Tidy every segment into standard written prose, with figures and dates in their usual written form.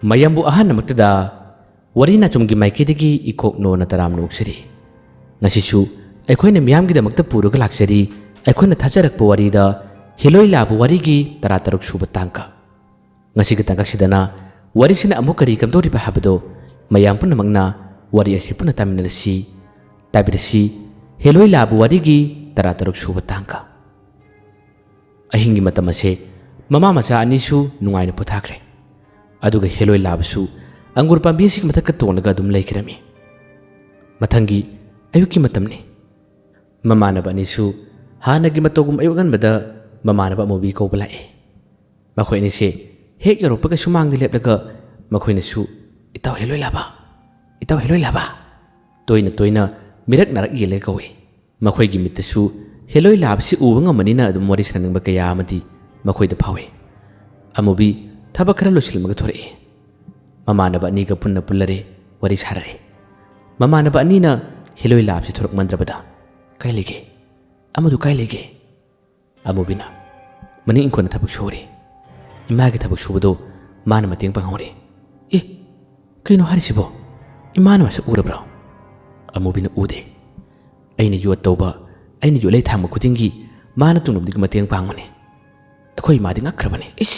mayambu ahan namaktada wari na chumgi maikidagi ikok no na taram noksari ngasisu aikoina miyamgi damakta puruga laksari aikoina thajarakpa warida hiloi labu warigi tarataruk suba tangka ngasiga tangkaksidana warisina amuk kari kamdoriba habado mayam punamakna wari asi puna taminarasi tabirasi hiloi labu warigi tarataruk suba tangka ahingi matamase mama macha anisu nungaina pothakre aduga heloi labasu angur pambisi mathaka tonga dum laikirami mathangi ayuki matamni mamana banisu hanagi matogum ayugan bada mamana ba mobi ko balae makhoi ni se hek yoropa ka sumang dilepdaga makhoi ni su itaw heloi laba toina mirak narak yele kawe makhoi gi mitasu heloi labsi ubanga manina dum wari sanang ba kaya amadi makhoi da phawe amobi thaba khara losilmaga thore mamanaba aniga punna pullare wari sarare mamanaba anina heloi labsi thorok mandrabada kailege amadu kailege amobina mani inkona thabak shore image thabak shubado mana mateng panghore e kaino harisibo imana masa urabra amobina ude aina yu toba aina yu lei thangma khudingi mana tunubdig mateng pangmane akhoi madi ngakrabane is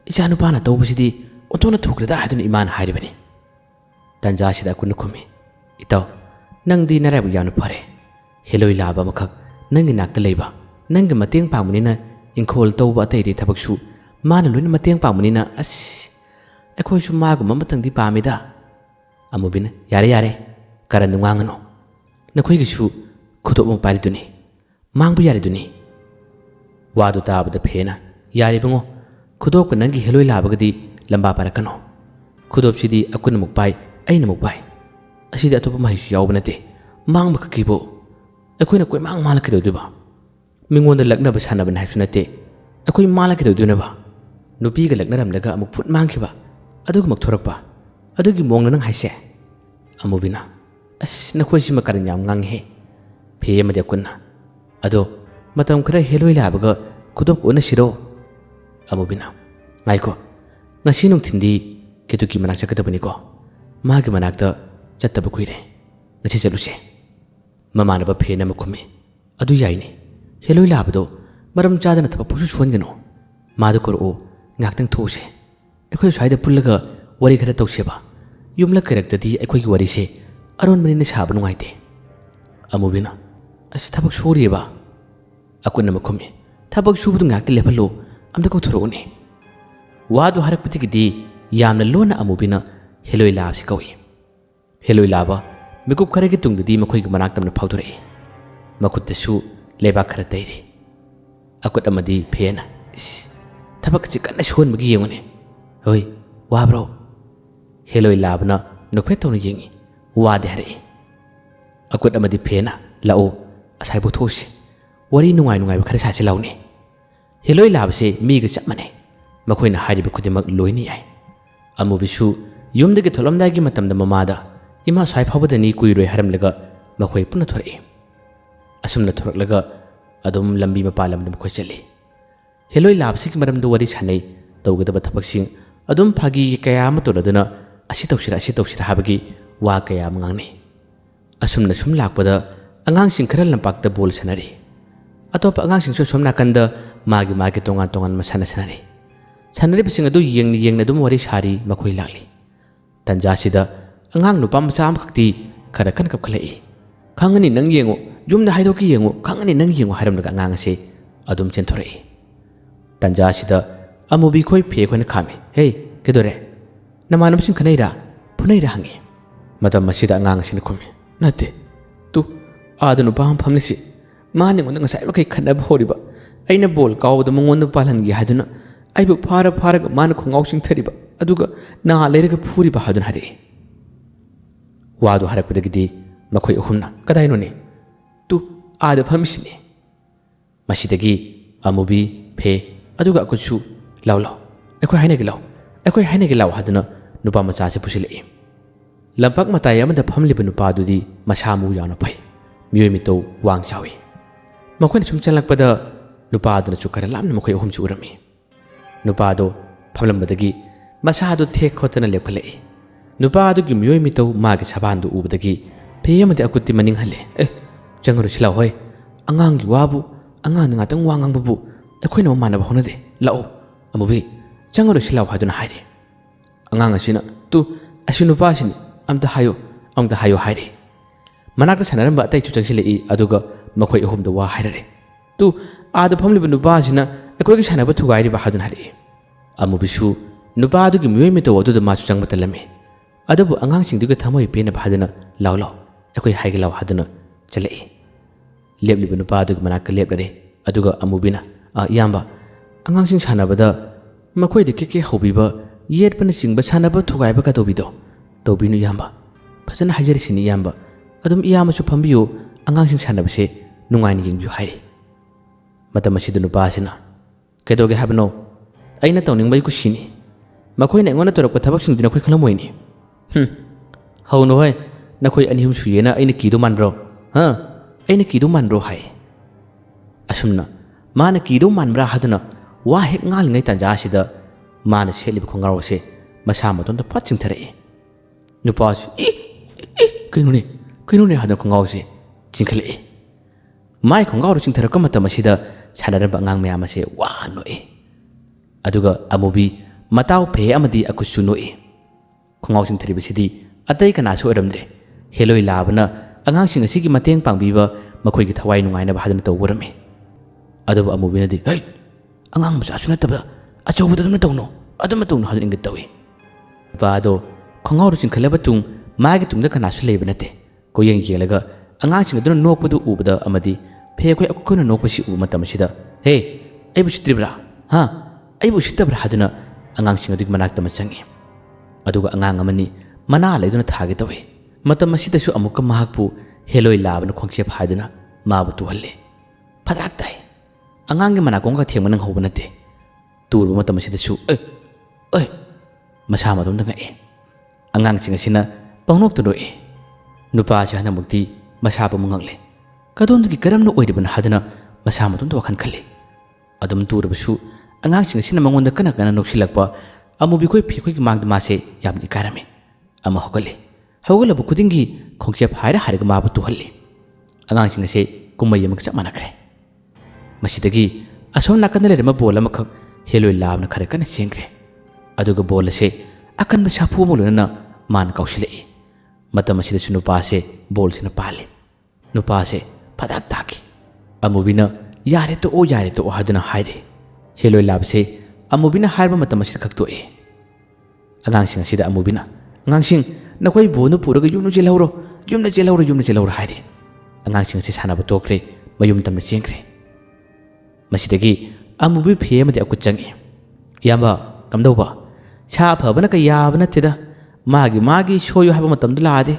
Ijanu pana tawbasidi ontona thukrada haduna iman hairibani tanja sida kun khumi itaw nangdi narab yanu phare heloi laba makhak nangi nakta leiba nangi mateng pangmunina inkhol tawba atei di thabaksu mana loina mateng pangmunina as akhoi su magu mamatangdi pamida amubina yare karan ngangano nakhoi gisu khudo mo pari duni mangbu yare duni wadu tabada phena yare bango khudop nangi heloi labagadi lamba parakano khudop sidi akun mukpai aina mukpai asidi atopa mahisu yawbanate mang bakakibo akoina koi mang malak kidoduba mingonda lakna ba sanaban haisunate akoi malak kidodunaba nupi ga laknaram daga amuk phut mangkiba aduga mak thorakpa adugi mongna nang haise amubina as nakhoi sima karan yam nganghe phe amadi akunna ado matam khara heloi labaga khudop ona siro amubina ngaiko ngasi nungthindi ketuki manak chakadabani ko magi manakta chattaba kuire ngasi chaluse mamana ba phena makhumi adu yaini heloi labado maram chadana thaba pusu suangano madu koro ngaktang those ekhoi saida pullaga wari khara tawseba yumla karaktadi ekhoi gi wari se aron manina sabu nungaite amubina as thabak sorieba akunna makhumi thabak subudu ngakti lepalo amda ko thurone wadu harakpati gidi yamna lona amubina heloi lab si kawi heloi laba mikup khare gi tungdadi makhoi gi manak tamna phawdure makutta su leba khara taire akut amadi phena thabak chi kanna shon magi yengone hoi wa bro heloi labna nokphe tawna yengi wa de hare akut amadi phena lao asai bo thosi wari nungai khare sa chi laune heloi labse mi ga chamane makoina hariba kudimak loini yai amubisu yumdagi tholamdagi matamda mamada ima sai phawbadani kuiroi haramlaga makoi puna thore asumna thoraklaga adum lambi mapalam dum khoi chali heloi labse ki maramdu wari sanai tawgadaba thabaksing adum phagi kaya matoraduna asi tawsira habagi wa kaya mangangne asumna sum lakpada angang sing khara lampakta bol sanari atopa angang sing so somna kanda magi tongan masana sanari sanari bising adu yengna dum wari sari makhoi lakli tanja sida angang nupa macha am khakti khara kan kap khalai khangani nang yengo yumna haidoki yengo khangani nang yengo haram daga angang ase adum chen thore tanja sida amubi khoi phe khone khame hey kedore namanam sing khanaira phunaira hangi matam masida angang sin khumi nate tu adunu pam phamnisi mani ngon ngasai ba kai khana bhoriba aina bol kawda mongon palangi haduna aibu phara man khongau sing thariba aduga na leiraga phuri ba hadun hare wadu harakpadagidi makhoi ahumna kadaino ne tu ada phamisni masidagi amubi phe aduga akuchu law ekhoi hainagi law haduna nupa macha se pusilei lampak matai amada phamliba nupa dudi masamu yana phai miyoi mito wang chawi makhoi sum chalakpada nupa aduna chukara lamna makhoi ahum chu urami nupa do phamlambadagi ꯃꯁꯥꯗꯨ ꯊꯦꯛ ꯈꯣꯠꯇꯅ ꯂꯦꯞꯈꯠꯂꯛꯏ ꯅꯨꯄꯥ ꯑꯗꯨꯒꯤ ꯃꯤꯑꯣꯏ ꯃꯤꯇꯧ ꯃꯥꯒꯤ ꯁꯕꯥꯟꯗꯨ ꯎꯕꯗꯒꯤ ꯐꯤ ꯑꯃꯗꯤ ꯑꯀꯨꯠꯇꯤ ꯃꯅꯤꯡ ꯍꯜꯂꯦ ꯆꯪꯉꯔꯨꯁꯤ ꯂꯥꯛꯑꯣ ꯍꯣꯏ ꯑꯉꯥꯡꯒꯤ ꯋꯥꯕꯨ ꯑꯉꯥꯡꯅ ꯉꯥꯛꯇꯪ ꯋꯥ ꯉꯥꯡꯕꯕꯨ ꯑꯩꯈꯣꯏꯅ ꯃꯥꯟꯅꯕ ꯍꯧꯅꯗꯦ ꯂꯥꯛꯑꯣ ꯑꯃꯨꯕꯤ ꯆꯪꯉꯔꯨꯁꯤ ꯂꯥꯛꯑꯣ ꯍꯥꯏꯗꯨꯅ ꯍꯥꯏꯔꯦ ꯑꯉꯥꯡ ꯑꯁꯤꯅ ꯇꯨ ꯑꯁꯤ ꯅꯨꯄꯥꯁꯤꯅꯤ ꯑꯝꯇ ꯍꯥꯏꯌꯣ ꯍꯥꯏꯔꯦ ꯃꯅꯥꯛꯇ ꯁꯥꯟꯅꯔꯝꯕ ꯑꯇꯩꯁꯨ ꯆꯪꯁꯤꯜꯂꯛꯏ ꯑꯗꯨꯒ ꯃꯈꯣꯏ ꯑꯍꯨꯝꯗ ꯋꯥ ꯍꯥꯏꯔꯔꯦ ꯇꯨ आद फमलिब नुपासिना अखोगी सानब थुगाइरिब हादुन हारि अमुबिसु नुपा अदुगी मियोइ मितो अदुदा मासु चंगब तलमे अदबु अंगांगसिंगदुगा थमोइ पेना भादुना लाउ लाउ अखोइ हाइगे लाउ हादुना चलई लेबलिब नुपा अदुगी मनाक लेबलरे अदुगा अमुबिना इयाम्बा अंगांगसिंग सानबदा मखोइदि केके हौबिबा येटपना सिंगबा सानब थुगाइबा का तौबिनु इयाम्बा फजना हाइजरिसिनि इयाम्बा अदुम इयामसु फंबियो अंगांगसिंग सानबसे नुंगाइनि यिंबियो हाइरे मतम असिदा नुपासिना कैदोगे हाबनो अइना तौनिंगबै कुसिनी मखोइना एंगोना तोरपका थबकसिंगदि नखोइ खलमोइनी हौनो होय नखोइ अनिहुम सुयेना अइना किदो मानब्रो अइना किदो मानब्रो हाय असुमना माना किदो मानब्रा हादुना वा हेक ngalingै तंजासिदा माना सेलिब खोंगारोसे मसा मतोंदा फट चिंथरए नुपासि कइनुने हादुना खोंगाओसे चिंखलए माइ खोंगारो चिंथरक मतम असिदा सानरब अंगांग मयाम असे वा नोए अदुगा अमुबी मताव फे अमदी अकुसु नोए खोंगाव चिंथरिबसिदी अतै कनासु अरमद्रे हेलोइ लाबना अंगांसिंग असिगी मतेंग पांगबीबा मखोइगी थवाइ नुंगाइना भादना तौबरमे अदुबा अमुबीनदी है अंगांग मचा सुनतबा अचौबदुम तौनो अदुम तौनो हादन इंगित तौई बादो खोंगाव चिंखलबा तुंग मागी तुंगदा कनासु लेब नते कोयंग येलगा अंगांसिंग अदुना नोकपदु उबदा अमदी फेखोइ अखोइना नोकपसि उ मतमसिदा हे अइबु सित्रिब्रा अइबु सित्तब्रा हादुना अंगांसिंग अदुगी मनाक्तम चंगी अदुगा अंगांग अमनी मना लेदुना थागे तवे मतमसिदसु अमुक्का महाकपु हेलोइ लाबना खोंगसेप हादुना माबु तुहल्ले फदराक ताइ अंगांगी मनाकोंगा थेंगमन हौबा नते तुरबु मतमसिदसु मसा मदुमदा ngए अंगांसिंग असिना पंगनोक्तु नोए नुपासि हनमुक्ति मसाबु मंगले कदोंदगी करमना ओइरिबना हादना मसा मतुंद वखन खले अदुम तुरबसु अंगांसिंग सिना मंगोंदा कना कना नोक्सिलकपा अमुबी खोइ फिखोइगी मांगद मासे यामनि कारमे अमा हौगलबु खुदिंगी खोंगसेप हाइरा हाइरगा माबु तुहल्ले अंगांसिंग से कुमय अमक चप मानखरे मसिदगी असोम नाकन लेरम बोल अमखक हेलोइ लाबना खरे कना सेंग्रे अदुगा बोल से अकन साफु मोलना मान कौशिले मतम असिदसु नुपासे बोल सिना पाले नुपासे फदाक ताकी अमुबिना यारे तो हादुना हाइरे हेलोइ लाबसे अमुबिना हाइरबा मतम असिदा खक्तोए अंगांसिंग असिदा अमुबिना अंगांसिंग नखोइ बोनु पुरगा युमनु जेलौरो हाइरे अंगांसिंग से सानबा तोखरे मयुम तमना चेंग्रे मसिदगी अमुबि फे अमदि अकु चंगे याबा कमदौबा सा फबना का याबा नतेदा मागी सोयो हाबा मतमदु लादे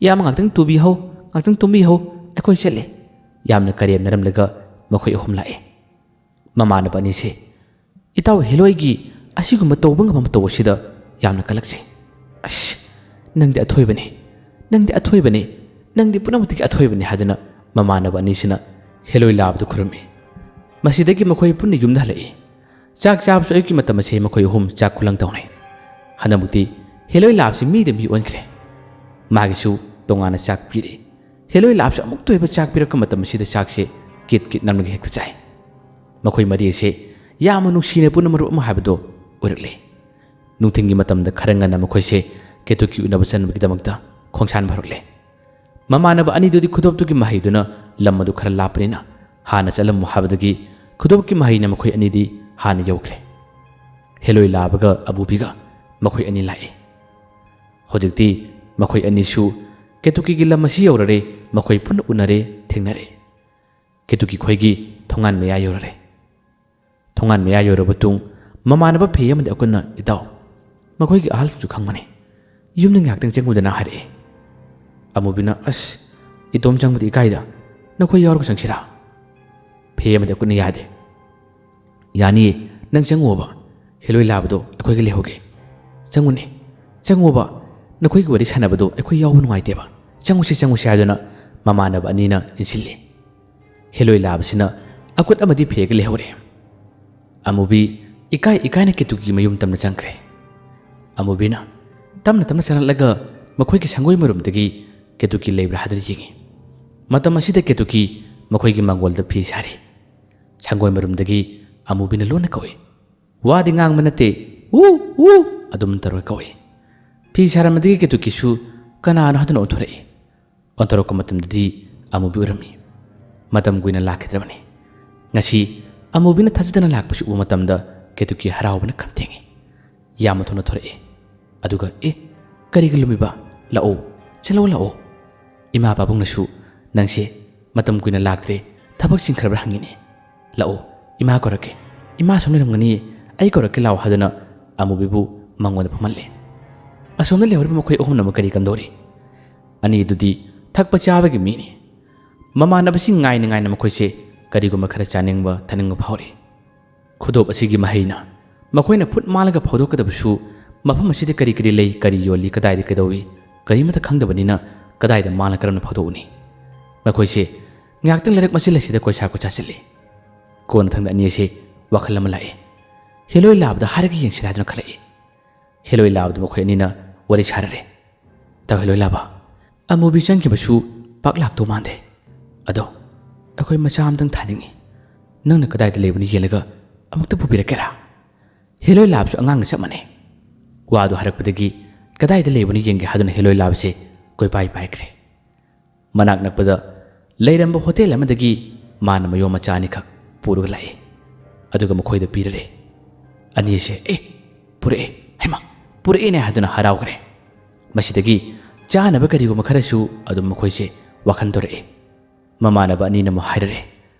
याम ngakting tubi ho ngakting tumbi ho अखोइ चले यामना करेम नरमलगा मखोइ अहुम लाए ममानब अनि से इताउ हेलोइगी असिगुम तौबंग मम तौसिदा यामना कलक्से अस नंगदि अथोइबने नंगदि पुनमतिकी अथोइबने हादना ममानब अनि सिना हेलोइ लाबदु खुरमे मसिदगी मखोइ पुन्ने युमदा हलए चाक चाबसु अयुकी मतमसे मखोइ अहुम चाक खुलंग तौने हनमुक्ति हेलोइ लाबसि मीदे मी ओनख्रे मागिसु तोंगाना चाक पिरे हेलोइ लाबसु अमुक तोइबा चाक पिरक मतमसिदा चाकसे किट नमगे हेक्ता चाइ मखोइ मरिसे याम नुसिने पुन मरु अम हाबदो ओरकले नुथिंगी मतमदा खरंगना मखोइसे केतुकी उनब चनबगिदमक्ता खोंसान भरकले ममानब अनिदुदि खुदोपतुकी माहिदुना लम्मदु खर लापनिना हाना चलम हाबदगी खुदोपकी माहिना मखोइ अनिदि हाना यौख्रे हेलोइ लाबगा अबुबिगा मखोइ अनि लाए होजिक्ति मखोइ अनिसु केतुकी लमसी यौररे मखोइ पुन उनरे थेंगनरे केतुकी खोइगी थोंगान मेया यौररे थोंगान मेया यौरबतुंग ममानब फेयमदि अकुना इताउ मखोइगी आहलसु खंगमने युमनि ngakting चेंगुदना हारे अमुबिना अस इतोम चंगबदि इकाइदा नखोइ यौरग संगसिरा फेयमदि अकुना यादे यानी नंग चंगोबा हेलोइ लाबदो अखोइगी लेहोगे चंगुने नखोइगी वरि सानबदो अखोइ यावबु नुगाइतेबा चंगुसे हादना ममानब अनिना इनसिले हेलोइ लाबसिना अकुत अमदि फेग लेहोरे अमुबी इकाइना केतुकी मयुम तमना चंग्रे ꯑꯃꯨꯕꯤꯅ ꯇꯞꯅ ꯇꯞꯅ ꯆꯪꯂꯛꯂꯒ ꯃꯈꯣꯏꯒꯤ ꯁꯪꯒꯣꯏ ꯃꯔꯨꯝꯗꯒꯤ ꯀꯦꯇꯨꯀꯤ ꯂꯩꯕ꯭ꯔꯥ ꯍꯥꯏꯗꯨꯅ ꯌꯦꯡꯉꯤ꯫ ꯃꯇꯝ ꯑꯁꯤꯗ ꯀꯦꯇꯨꯀꯤ ꯃꯈꯣꯏꯒꯤ ꯃꯥꯡꯒꯣꯜꯗ ꯐꯤ ꯁꯥꯔꯤ꯫ ꯁꯪꯒꯣꯏ ꯃꯔꯨꯝꯗꯒꯤ ꯑꯃꯨꯕꯤꯅ ꯂꯣꯟꯅ ꯀꯧꯏ꯫ ꯋꯥꯗꯤ ꯉꯥꯡꯕ ꯅꯠꯇꯦ, ꯎ ꯎ ꯑꯗꯨꯝ ꯇꯧꯔꯒ ꯀꯧꯏ꯫ ꯐꯤ ꯁꯥꯔꯝꯕꯗꯒꯤ ꯀꯦꯇꯨꯀꯤꯁꯨ ꯀꯅꯥꯅꯣ ꯍꯥꯏꯗꯨꯅ ꯑꯣꯟꯊꯣꯔꯛꯏ꯫ ꯑꯣꯟꯊꯣꯔꯛꯄ ꯃꯇꯝꯗꯗꯤ ꯑꯃꯨꯕꯤ ꯑꯣꯏꯔꯝꯃꯤ꯫ ꯃꯇꯝ ꯀꯨꯏꯅ ꯂꯥꯛꯈꯤꯗ꯭ꯔꯕꯅꯤ꯫ ꯉꯁꯤ ꯑꯃꯨꯕꯤꯅ ꯊꯥꯖꯗꯅ ꯂꯥꯛꯄꯁꯤ ꯎꯕ ꯃꯇꯝꯗ ꯀꯦꯇꯨꯀꯤ ꯍꯔꯥꯎꯕꯅ ꯈꯝ ꯊꯦꯡꯉꯤ꯫ ꯌꯥꯝꯅ ꯊꯨꯅ ꯊꯣꯔꯛꯏ꯫ ꯑꯗꯨꯒ ꯀꯔꯤꯒꯤ ꯂꯨꯝꯃꯤꯕ? ꯂꯥꯛꯑꯣ, ꯆꯠꯂꯣ ꯂꯥꯛꯑꯣ꯫ ꯏꯃꯥ ꯄꯥꯕꯨꯡꯅꯁꯨ ꯅꯪꯁꯦ ꯃꯇꯝ ꯀꯨꯏꯅ ꯂꯥꯛꯇ꯭ꯔꯦ, ꯊꯕꯛ ꯆꯤꯟꯈ꯭ꯔꯕ꯭ꯔꯥ ꯍꯪꯉꯤꯅꯦ꯫ ꯂꯥꯛꯑꯣ, ꯏꯃꯥ ꯀꯧꯔꯛꯀꯦ, ꯏꯃꯥ ꯁꯨꯝ ꯂꯩꯔꯝꯒꯅꯤ, ꯑꯩ ꯀꯧꯔꯛꯀꯦ ꯂꯥꯛꯑꯣ ꯍꯥꯏꯗꯨꯅ ꯑꯃꯨꯕꯤꯕꯨ ꯃꯉꯣꯟꯗ ꯐꯝꯍꯜꯂꯦ꯫ ꯑꯁꯣꯝꯗ ꯂꯩꯍꯧꯔꯤꯕ ꯃꯈꯣꯏ ꯑꯍꯨꯝꯅ ꯑꯃꯨꯛ ꯀꯔꯤ ꯀꯝꯗꯧꯔꯤ? ꯑꯅꯤꯗꯨꯗꯤ ꯊꯛꯄ ꯆꯥꯕꯒꯤ ꯃꯤꯅꯤ꯫ ꯃꯃꯥꯟꯅꯕꯁꯤꯡ ꯉꯥꯏꯅ ꯉꯥꯏꯅ ꯃꯈꯣꯏꯁꯦ ꯀꯔꯤꯒꯨꯝꯕ ꯈꯔ ꯆꯥꯅꯤꯡꯕ ꯊꯛꯅꯤꯡꯕ ꯐꯥꯎꯔꯤ꯫ ꯈꯨꯗꯣꯞ ꯑꯁꯤꯒꯤ ꯃꯍꯩꯅ ꯃꯈꯣꯏꯅ ꯐꯨꯠ ꯃꯥꯜꯂꯒ ꯐꯥꯎꯗꯣꯛꯀꯗꯕꯁꯨ ꯃꯐꯝ ꯑꯁꯤꯗ ꯀꯔꯤ ꯀꯔꯤ ꯂꯩ, ꯀꯔꯤ ꯌꯣꯜꯂꯤ, ꯀꯗꯥꯏꯗ ꯀꯩꯗꯧꯏ ꯀꯔꯤꯃꯠꯇ ꯈꯪꯗꯕꯅꯤꯅ ꯀꯗꯥꯏꯗ ꯃꯥꯜꯅ ꯀꯔꯝꯅ ꯐꯥꯎꯗꯣꯛꯎꯅꯤ? ꯃꯈꯣꯏꯁꯦ ꯉꯥꯏꯍꯥꯛꯇꯪ ꯂꯩꯔꯛ ꯃꯆꯤꯜ ꯑꯁꯤꯗ ꯀꯣꯏꯁꯥ ꯀꯣꯏꯆꯥ ꯆꯠꯂꯤ꯫ ꯀꯣꯟꯅꯊꯪꯗ ꯑꯅꯤ ꯑꯁꯤ ꯋꯥꯈꯜ ꯑꯃ ꯂꯥꯛꯏ꯫ ꯍꯦꯂꯣꯏ ꯂꯥꯕꯗ ꯍꯥꯏꯔꯒ ꯌꯦꯡꯁꯤꯔꯥ ꯍꯥꯏꯗꯨꯅ ꯈꯜꯂꯛꯏ꯫ ꯍꯦꯂꯣꯏ ꯂꯥꯕꯗ ꯃꯈꯣꯏ ꯑꯅꯤꯅ ꯋꯥꯔꯤ ꯁꯥꯔꯔꯦ꯫ ꯇꯥꯎ ꯍꯦꯂꯣꯏ ꯂꯥꯕ, ꯑꯃꯨꯕꯤ ꯆꯪꯈꯤꯕꯁꯨ ꯄꯥꯛ ꯂꯥꯛꯇꯧ ꯃꯥꯟꯗꯦ꯫ ꯑꯗꯣ ꯑꯩꯈꯣꯏ ꯃꯆꯥ ꯑꯃꯇꯪ ꯊꯥꯅꯤꯡꯉꯤ꯫ ꯅꯪꯅ ꯀꯗꯥꯏꯗ ꯂꯩꯕꯅ ꯌꯦꯡꯂꯒ ꯑꯃꯨꯛꯇ ꯄꯨꯕꯤꯔꯛꯀꯦꯔꯥ? ꯍꯦꯂꯣꯏ ꯂꯥꯕꯁꯨ ꯑꯉꯥꯡꯒ ꯆꯞ ꯃꯥꯟꯅꯩ꯫ ꯋꯥꯗꯨ ꯍꯥꯏꯔꯛꯄꯗꯒꯤ ꯀꯗꯥꯏꯗ ꯂꯩꯕꯅ ꯌꯦꯡꯒꯦ ꯍꯥꯏꯗꯨꯅ ꯍꯦꯂꯣꯏ ꯂꯥꯕꯁꯦ ꯀꯣꯏꯄꯥꯏ ꯄꯥꯏꯈ꯭ꯔꯦ꯫ ꯃꯅꯥꯛ ꯅꯛꯄꯗ ꯂꯩꯔꯝꯕ ꯍꯣꯇꯦꯜ ꯑꯃꯗꯒꯤ ꯃꯥꯅ ꯃꯌꯣꯝ ꯃꯆꯥ ꯑꯅꯤꯈꯛ ꯄꯨꯔꯒ ꯂꯥꯛꯏ꯫ ꯑꯗꯨꯒ ꯃꯈꯣꯏꯗ ꯄꯤꯔꯔꯦ꯫ ꯑꯅꯤꯁꯦ ꯄꯨꯔꯛꯑꯦ, ꯍꯩꯃꯥ ꯄꯨꯔꯛꯑꯦꯅꯦ ꯍꯥꯏꯗꯨꯅ ꯍꯔꯥꯎꯈ꯭ꯔꯦ꯫ ꯃꯁꯤꯗꯒꯤ ꯆꯥꯅꯕ ꯀꯔꯤꯒꯨꯝꯕ ꯈꯔꯁꯨ ꯑꯗꯨꯝ ꯃꯈꯣꯏꯁꯦ ꯋꯥꯈꯜ ꯇꯧꯔꯛꯏ꯫ ꯃꯃꯥꯟꯅꯕ ꯑꯅꯤꯅ ꯑꯃꯨꯛ ꯍꯥꯏꯔꯔꯦ,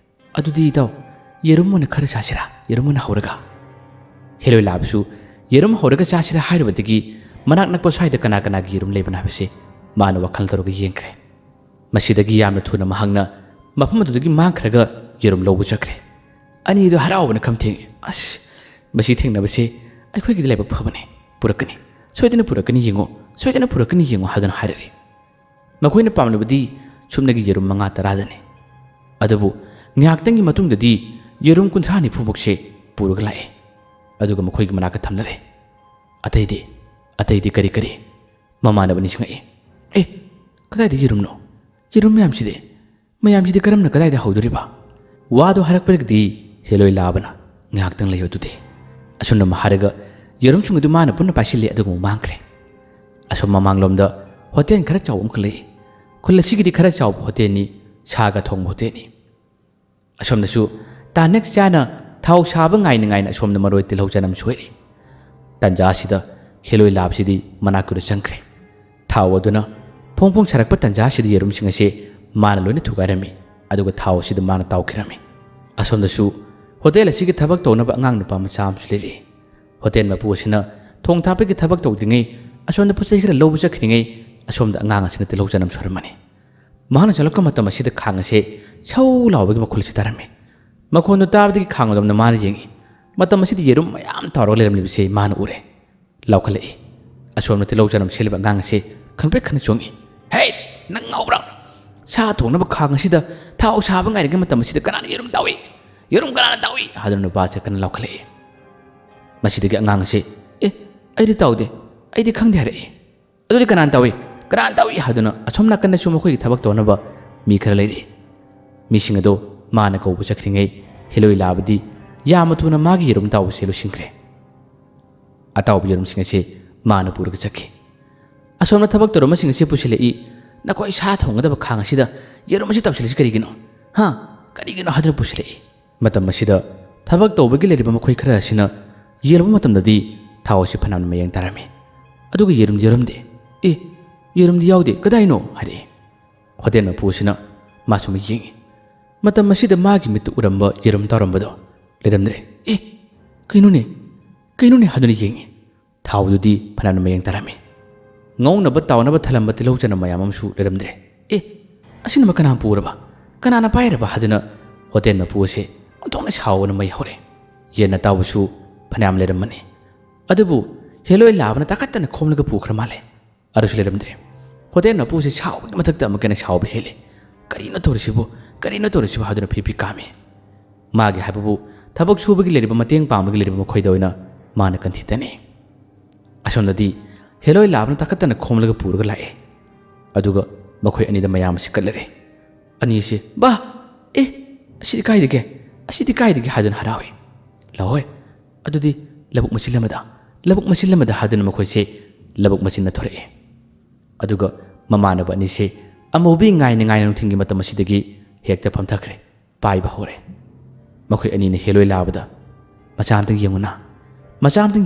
ꯑꯗꯨꯗꯤ ꯏꯇꯥꯎ ꯌꯦꯔꯨꯝ ꯑꯣꯏꯅ ꯈꯔ ꯆꯥꯁꯤꯔꯥ, ꯌꯦꯔꯨꯝ ꯑꯣꯏꯅ ꯍꯧꯔꯒ꯫ ꯍꯦꯂꯣꯏ ꯂꯥꯕꯁꯨ ꯌꯦꯔꯨꯝ ꯍꯧꯔꯒ ꯆꯥꯁꯤꯔꯥ ꯍꯥꯏꯔꯨꯕꯗꯒꯤ ꯃꯅꯥꯛ ꯅꯛꯄ ꯁ꯭ꯋꯥꯏꯗ ꯀꯅꯥ ꯀꯅꯥꯒꯤ ꯌꯦꯔꯨꯝ ꯂꯩꯕꯅ ꯍꯥꯏꯕꯁꯦ ꯃꯥꯅ ꯋꯥꯈꯜ ꯇꯧꯔꯒ ꯌꯦꯡꯈ꯭ꯔꯦ꯫ ꯃꯁꯤꯗꯒꯤ ꯌꯥꯝꯅ ꯊꯨꯅ ꯃꯍꯥꯛꯅ ꯃꯐꯝ ꯑꯗꯨꯗꯒꯤ ꯃꯥꯡꯈ꯭ꯔꯒ ꯌꯦꯔꯨꯝ ꯂꯧꯕ ꯆꯠꯈ꯭ꯔꯦ꯫ ꯑꯅꯤꯗꯨ ꯍꯔꯥꯎꯕꯅ ꯈꯝ ꯊꯦꯡꯉꯤ꯫ ꯑꯁ, ꯃꯁꯤ ꯊꯦꯡꯅꯕꯁꯦ ꯑꯩꯈꯣꯏꯒꯤꯗꯤ ꯂꯥꯏꯕꯛ ꯐꯕꯅꯦ, ꯄꯨꯔꯛꯀꯅꯤ, ꯁꯣꯏꯗꯅ ꯄꯨꯔꯛꯀꯅꯤ ꯌꯦꯡꯉꯣ, ꯁꯣꯏꯗꯅ ꯄꯨꯔꯛꯀꯅꯤ ꯌꯦꯡꯉꯣ ꯍꯥꯏꯗꯨꯅ ꯍꯥꯏꯔꯔꯦ꯫ ꯃꯈꯣꯏꯅ ꯄꯥꯝꯂꯕꯗꯤ ꯁꯨꯞꯅꯒꯤ ꯌꯦꯔꯨꯝ 5-10ꯗꯅꯤ꯫ ꯑꯗꯨꯕꯨ ꯉꯥꯏꯍꯥꯛꯇꯪꯒꯤ ꯃꯇꯨꯡꯗꯗꯤ ꯌꯦꯔꯨꯝ 30-40ꯃꯨꯛꯁꯦ ꯄꯨꯔꯒ ꯂꯥꯛꯑꯦ꯫ ꯑꯗꯨꯒ ꯃꯈꯣꯏꯒꯤ ꯃꯅꯥꯛꯇ ꯊꯝꯅꯔꯦ꯫ ꯑꯇꯩꯗꯤ ꯀꯔꯤ? ꯃꯃꯥꯟꯅꯕ ꯅꯤꯡꯁꯤꯡꯉꯛꯏ꯫ ꯀꯗꯥꯏꯗ ꯌꯦꯔꯨꯝꯅꯣ? ꯌꯦꯔꯨꯝ ꯃꯌꯥꯝꯁꯤꯗꯤ ꯀꯔꯝꯅ ꯀꯗꯥꯏꯗ ꯍꯧꯗꯣꯔꯤꯕ? ꯋꯥꯗꯣ ꯍꯥꯏꯔꯛꯄꯗꯒꯤꯗꯤ ꯍꯦꯂꯣꯏ ꯂꯥꯕꯅ ꯉꯥꯏꯍꯥꯛꯇꯪ ꯂꯩꯌꯨ ꯑꯗꯨꯗꯤ ꯑꯁꯨꯝꯅ ꯍꯥꯏꯔꯒ ꯌꯦꯔꯨꯝꯁꯤꯡ ꯑꯗꯨ ꯃꯥꯅ ꯄꯨꯟꯅ ꯄꯥꯏꯁꯤꯜꯂꯦ꯫ ꯑꯗꯨꯒ ꯃꯥꯡꯈ꯭ꯔꯦ꯫ ꯑꯁꯣꯝ ꯃꯃꯥꯡꯂꯣꯝꯗ ꯍꯣꯇꯦꯜ ꯈꯔ ꯆꯥꯎꯕ ꯑꯃꯈꯛ ꯂꯩ꯫ ꯈꯨꯜ ꯑꯁꯤꯒꯤꯗꯤ ꯈꯔ ꯆꯥꯎꯕ ꯍꯣꯇꯦꯜꯅꯤ, ꯁꯥꯒ ꯊꯣꯡꯕ ꯍꯣꯇꯦꯜꯅꯤ꯫ ꯑꯁꯣꯝꯗꯁꯨ ꯇꯥꯅꯛ ꯆꯥꯅ ꯊꯥꯎ ꯁꯥꯕ ꯉꯥꯏꯅ ꯉꯥꯏꯅ ꯑꯁꯣꯝꯗ ꯃꯔꯣꯏ ꯇꯤꯜꯍꯧ ꯆꯅꯝ ꯁꯣꯏꯔꯤ꯫ ꯇꯟꯖꯥ ꯑꯁꯤꯗ ꯍꯦꯂꯣꯏ ꯂꯥꯕꯁꯤꯗꯤ ꯃꯅꯥꯛꯇꯨꯗ ꯆꯪꯈ꯭ꯔꯦ꯫ ꯊꯥꯎ ꯑꯗꯨꯅ ꯐꯣꯡ ꯐꯣꯡ ꯁꯥꯔꯛꯄ ꯇꯟꯖꯥ ꯑꯁꯤꯗ ꯌꯦꯔꯨꯝꯁꯤꯡ ꯑꯁꯤ ꯃꯥꯅ ꯂꯣꯏꯅ ꯊꯨꯒꯥꯏꯔꯝꯃꯤ꯫ ꯑꯗꯨꯒ ꯊꯥꯎ ꯑꯁꯤꯗ ꯃꯥꯅ ꯇꯥꯎꯈꯤꯔꯝꯃꯤ꯫ ꯑꯁꯣꯝꯗꯁꯨ ꯍꯣꯇꯦꯜ ꯑꯁꯤꯒꯤ ꯊꯕꯛ ꯇꯧꯅꯕ ꯑꯉꯥꯡ ꯅꯨꯄꯥ ꯃꯆꯥ ꯑꯃꯁꯨ ꯂꯩꯔꯤ꯫ ꯍꯣꯇꯦꯜ ꯃꯄꯨ ꯑꯁꯤꯅ ꯊꯣꯡ ꯊꯥꯛꯄꯒꯤ ꯊꯕꯛ ꯇꯧꯗ꯭ꯔꯤꯉꯩ ꯑꯁꯣꯝꯗ ꯄꯣꯠ ꯆꯩ ꯈꯔ ꯂꯧꯕ ꯆꯠꯈ꯭ꯔꯤꯉꯩ ꯑꯁꯣꯝꯗ ꯑꯉꯥꯡ ꯑꯁꯤꯅ ꯇꯤꯜꯍꯧ ꯆꯅꯝ ꯁꯣꯏꯔꯝꯃꯅꯤ꯫ ꯃꯍꯥꯛꯅ ꯆꯠꯂꯛꯄ ꯃꯇꯝ ꯑꯁꯤꯗ ꯈꯥꯡ ꯑꯁꯤ ꯁꯧ ꯂꯥꯎꯕꯒꯤ ꯃꯈꯣꯜ ꯑꯁꯤ ꯇꯥꯔꯝꯃꯤ꯫ ꯃꯈꯣꯟꯗꯨ ꯇꯥꯕꯗꯒꯤ ꯈꯥꯡ ꯑꯗꯣꯝꯗ ꯃꯥꯅ ꯌꯦꯡꯉꯤ꯫ ꯃꯇꯝ ꯑꯁꯤꯗ ꯌꯦꯔꯨꯝ ꯃꯌꯥꯝ ꯇꯥꯎꯔꯒ ꯂꯩꯔꯝꯂꯤꯕꯁꯤ ꯃꯥꯅ ꯎꯔꯦ꯫ ꯂꯥꯎꯈꯠꯂꯛꯏ꯫ ꯑꯁꯣꯝꯗ ꯇꯤꯜꯍꯧ ꯆꯅꯝ ꯁꯦꯠꯂꯤꯕ ꯑꯉꯥꯡ ꯑꯁꯤ ꯈꯪꯄ꯭ꯔꯦꯛ ꯈꯪꯅ ꯆꯣꯡꯉꯤ꯫ ꯍꯦ, ꯅꯪ ꯉꯥꯎꯕ꯭ꯔꯥ? ꯁꯥ ꯊꯣꯡꯅꯕ ꯈꯥꯡ ꯑꯁꯤꯗ ꯊꯥꯎ ꯁꯥꯕ ꯉꯥꯏꯔꯤꯉꯩ ꯃꯇꯝ ꯑꯁꯤꯗ ꯀꯅꯥꯅ ꯌꯦꯔꯨꯝ ꯇꯥꯎꯏ? ꯌꯦꯔꯨꯝ ꯀꯅꯥꯅ ꯇꯥꯎꯏ? ꯍꯥꯏꯗꯨꯅ ꯅꯨꯄꯥꯁꯦ ꯀꯟꯅ ꯂꯥꯎꯈꯠꯂꯛꯏ꯫ ꯃꯁꯤꯗꯒꯤ ꯑꯉꯥꯡ ꯑꯁꯤ ꯑꯩꯗꯤ ꯇꯥꯎꯗꯦ, ꯑꯩꯗꯤ ꯈꯪꯗꯦ ꯍꯥꯏꯔꯛꯏ꯫ ꯑꯗꯨꯗꯤ ꯀꯅꯥꯅ ꯇꯥꯎꯏ? ꯀꯅꯥꯅ ꯇꯥꯎꯏ? ꯍꯥꯏꯗꯨꯅ ꯑꯁꯣꯝ ꯅꯥꯀꯟꯗꯁꯨ ꯃꯈꯣꯏꯒꯤ ꯊꯕꯛ ꯇꯧꯅꯕ ꯃꯤ ꯈꯔ ꯂꯩꯔꯤ꯫ ꯃꯤꯁꯤꯡ ꯑꯗꯣ ꯃꯥꯅ ꯀꯧꯕ ꯆꯠꯈ꯭ꯔꯤꯉꯩ ꯍꯦꯂꯣꯏ ꯂꯥꯕꯗꯤ ꯌꯥꯝꯅ ꯊꯨꯅ ꯃꯥꯒꯤ ꯌꯦꯔꯨꯝ ꯇꯥꯎꯕꯁꯦ ꯂꯣꯏꯁꯤꯟꯈ꯭ꯔꯦ꯫ ꯑꯇꯥꯎꯕ ꯌꯦꯔꯨꯝꯁꯤꯡ ꯑꯁꯤ ꯃꯥꯅ ꯄꯨꯔꯒ ꯆꯠꯈꯤ꯫ ꯑꯁꯣꯝꯅ ꯊꯕꯛ ꯇꯧꯔꯝꯕꯁꯤꯡ ꯑꯁꯤ ꯄꯨꯁꯤꯜꯂꯛꯏ꯫ ꯅꯈꯣꯏ ꯁꯥ ꯊꯣꯡꯒꯗꯕ ꯈꯥꯡ ꯑꯁꯤꯗ ꯌꯦꯔꯨꯝ ꯑꯁꯤ ꯇꯧꯁꯤꯜꯂꯤꯁꯤ ꯀꯔꯤꯒꯤꯅꯣ? ꯀꯔꯤꯒꯤꯅꯣ ꯍꯥꯏꯗꯨꯅ ꯄꯨꯁꯤꯜꯂꯛꯏ꯫ ꯃꯇꯝ ꯑꯁꯤꯗ ꯊꯕꯛ ꯇꯧꯕꯒꯤ ꯂꯩꯔꯤꯕ ꯃꯈꯣꯏ ꯈꯔ ꯑꯁꯤꯅ ꯌꯦꯡꯂꯨꯕ ꯃꯇꯝꯗꯗꯤ ꯊꯥꯎ ꯑꯁꯤ ꯐꯅꯌꯥꯝꯅ ꯃꯌꯦꯡ ꯇꯥꯔꯝꯃꯤ꯫ ꯑꯗꯨꯒ ꯌꯦꯔꯨꯝꯗꯤ ꯌꯥꯎꯔꯝꯗꯦ꯫ ꯌꯦꯔꯨꯝꯗꯤ ꯌꯥꯎꯗꯦ, ꯀꯗꯥꯏꯅꯣ ꯍꯥꯏꯔꯛꯏ꯫ ꯍꯣꯇꯦꯜ ꯃꯄꯨ ꯑꯁꯤꯅ ꯃꯥꯁꯨ ꯌꯦꯡꯉꯤ꯫ ꯃꯇꯝ ꯑꯁꯤꯗ ꯃꯥꯒꯤ ꯃꯤꯠꯇ ꯎꯔꯝꯕ ꯌꯦꯔꯨꯝ ꯇꯥꯎꯔꯝꯕꯗꯣ ꯂꯩꯔꯝꯗ꯭ꯔꯦ꯫ ꯀꯩꯅꯣꯅꯦ ꯍꯥꯏꯗꯨꯅ ꯌꯦꯡꯉꯤ꯫ ꯊꯥꯎꯗꯨꯗꯤ ꯐꯅꯌꯥꯝꯅ ꯃꯌꯦꯡ ꯇꯥꯔꯝꯃꯤ꯫ ꯉꯧꯅꯕ ꯇꯥꯎꯅꯕ ꯊꯜꯂꯝꯕ ꯇꯤꯜꯍꯧ ꯆꯅꯝ ꯃꯌꯥꯝ ꯑꯃꯁꯨ ꯂꯩꯔꯝꯗ꯭ꯔꯦ꯫ ꯑꯁꯤꯅ ꯀꯅꯥꯅ ꯄꯨꯔꯕ? ꯀꯅꯥꯅ ꯄꯥꯏꯔꯕ? ꯍꯥꯏꯗꯨꯅ ꯍꯣꯇꯦꯜ ꯃꯄꯨ ꯑꯁꯤ ꯑꯣꯟꯊꯣꯛꯅ ꯁꯥꯎꯕꯅ ꯃꯩ ꯍꯧꯔꯦ꯫ ꯌꯦꯟ ꯑꯇꯥꯎꯕꯁꯨ ꯐꯅꯌꯥꯝ ꯂꯩꯔꯝꯃꯅꯤ꯫ ꯑꯗꯨꯕꯨ ꯍꯦꯂꯣꯏ ꯂꯥꯕꯅ ꯇꯥꯈꯠꯇꯅ ꯈꯣꯝꯂꯒ ꯄꯨꯈ꯭ꯔ ꯃꯥꯜꯂꯦ꯫ ꯑꯗꯨꯁꯨ ꯂꯩꯔꯝꯗ꯭ꯔꯦ꯫ ꯍꯣꯇꯦꯜ ꯃꯄꯨꯁꯤ ꯁꯥꯎꯕꯒꯤ ꯃꯊꯛꯇ ꯑꯃꯨꯛ ꯍꯦꯟꯅ ꯁꯥꯎꯕ ꯍꯦꯜꯂꯤ꯫ ꯀꯔꯤꯅꯣ ꯇꯧꯔꯤꯁꯤꯕꯨ ꯍꯥꯏꯗꯨꯅ ꯐꯤ ꯀꯥꯝꯃꯤ꯫ ꯃꯥꯒꯤ ꯍꯥꯏꯕꯕꯨ ꯊꯕꯛ ꯁꯨꯕꯒꯤ ꯂꯩꯔꯤꯕ ꯃꯇꯦꯡ ꯄꯥꯡꯕꯒꯤ ꯂꯩꯔꯤꯕ ꯃꯈꯣꯏꯗ ꯑꯣꯏꯅ ꯃꯥꯅ ꯀꯟꯊꯤ ꯇꯅꯤ꯫ ꯑꯁꯣꯝꯗꯗꯤ ꯍꯦꯂꯣꯏ ꯂꯥꯕꯅ ꯇꯥꯈꯠꯇꯅ ꯈꯣꯝꯂꯒ ꯄꯨꯔꯒ ꯂꯥꯛꯑꯦ ꯑꯗꯨꯒ ꯃꯈꯣꯏ ꯑꯅꯤꯗ ꯃꯌꯥꯝ ꯑꯁꯤ ꯀꯠꯂꯔꯦ ꯑꯅꯤꯁꯤ ꯕꯥ ꯑꯦ ꯑꯁꯤꯗꯤ ꯀꯥꯏꯗꯒꯦ ꯍꯥꯏꯗꯨꯅ ꯍꯔꯥꯎꯏ ꯂꯥꯛꯑꯣꯏ ꯑꯗꯨꯗꯤ ꯂꯕꯨꯛ ꯃꯆꯤꯟ ꯑꯃꯗ ꯍꯥꯏꯗꯨꯅ ꯃꯈꯣꯏꯁꯦ ꯂꯕꯨꯛ ꯃꯆꯤꯟꯗ ꯊꯣꯔꯛꯑꯦ ꯑꯗꯨꯒ ꯃꯃꯥꯟꯅꯕ ꯑꯅꯤꯁꯦ ꯑꯃꯨꯕꯤ ꯉꯥꯏꯅ ꯅꯨꯡꯊꯤꯟꯒꯤ ꯃꯇꯝ ꯑꯁꯤꯗꯒꯤ ꯍꯦꯛꯇ ꯐꯝꯊꯈ꯭ꯔꯦ ꯄꯥꯏꯕ ꯍꯧꯔꯦ ꯃꯈꯣꯏ ꯑꯅꯤꯅ ꯍꯦꯂꯣꯏ ꯂꯥꯕꯗ ꯃꯆꯥ ꯑꯝꯇꯪ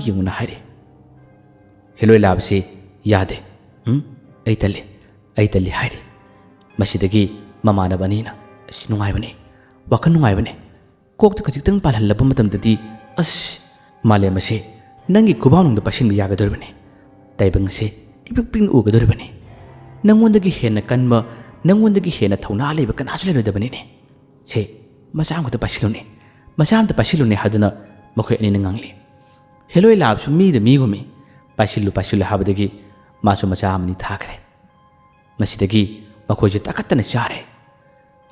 ꯌꯦꯡꯉꯨꯅ ꯍꯥꯏꯔꯦ ꯍꯦꯂꯣꯏ ꯂꯥꯕꯁꯤ ꯌꯥꯗꯦ ꯑꯩ ꯇꯜꯂꯤ ꯍꯥꯏꯔꯤ ꯃꯁꯤꯗꯒꯤ ꯃꯃꯥꯟꯅꯕ ꯑꯅꯤꯅ ꯑꯁ ꯅꯨꯡꯉꯥꯏꯕꯅꯦ ꯋꯥꯈꯜ ꯅꯨꯡꯉꯥꯏꯕꯅꯦ ꯀꯣꯛꯇ ꯈꯖꯤꯛꯇꯪ ꯄꯥꯜꯍꯜꯂꯕ ꯃꯇꯝꯗꯗꯤ ꯑꯁ ꯃꯥꯂꯦꯝ ꯑꯁꯦ ꯅꯪꯒꯤ ꯈꯨꯕꯥꯎꯅꯨꯡꯗ ꯄꯥꯏꯁꯤꯟꯕ ꯌꯥꯒꯗꯧꯔꯤꯕꯅꯤ ꯇꯥꯏꯕꯪ ꯑꯁꯦ ꯏꯄꯤꯛ ꯄꯤꯛꯅ ꯎꯒꯗꯧꯔꯤꯕꯅꯤ ꯅꯪꯉꯣꯟꯗꯒꯤ ꯍꯦꯟꯅ ꯀꯟꯕ ꯅꯪꯉꯣꯟꯗꯒꯤ ꯍꯦꯟꯅ ꯊꯧꯅꯥ ꯂꯩꯕ ꯀꯅꯥꯁꯨ ꯂꯩꯔꯣꯏꯗꯕꯅꯤꯅꯦ ꯁꯦ ꯃꯆꯥ ꯑꯃꯈꯛꯇ ꯄꯥꯏꯁꯤꯜꯂꯨꯅꯦ ꯍꯥꯏꯗꯨꯅ ꯃꯈꯣꯏ ꯑꯅꯤꯅ ꯉꯥꯡꯂꯤ ꯍꯦꯂꯣꯏ ꯂꯥꯕꯁꯨ ꯃꯤꯗ ꯃꯤꯒꯨꯝꯃꯤ ꯄꯥꯏꯁꯤꯜꯂꯨ ꯍꯥꯏꯕꯗꯒꯤ ꯃꯥꯁꯨ ꯃꯆꯥ ꯑꯃꯅꯤ ꯊꯥꯈ꯭ꯔꯦ ꯃꯁꯤꯗꯒꯤ ꯃꯈꯣꯏꯁꯦ ꯇꯥꯈꯠꯇꯅ ꯆꯥꯔꯦ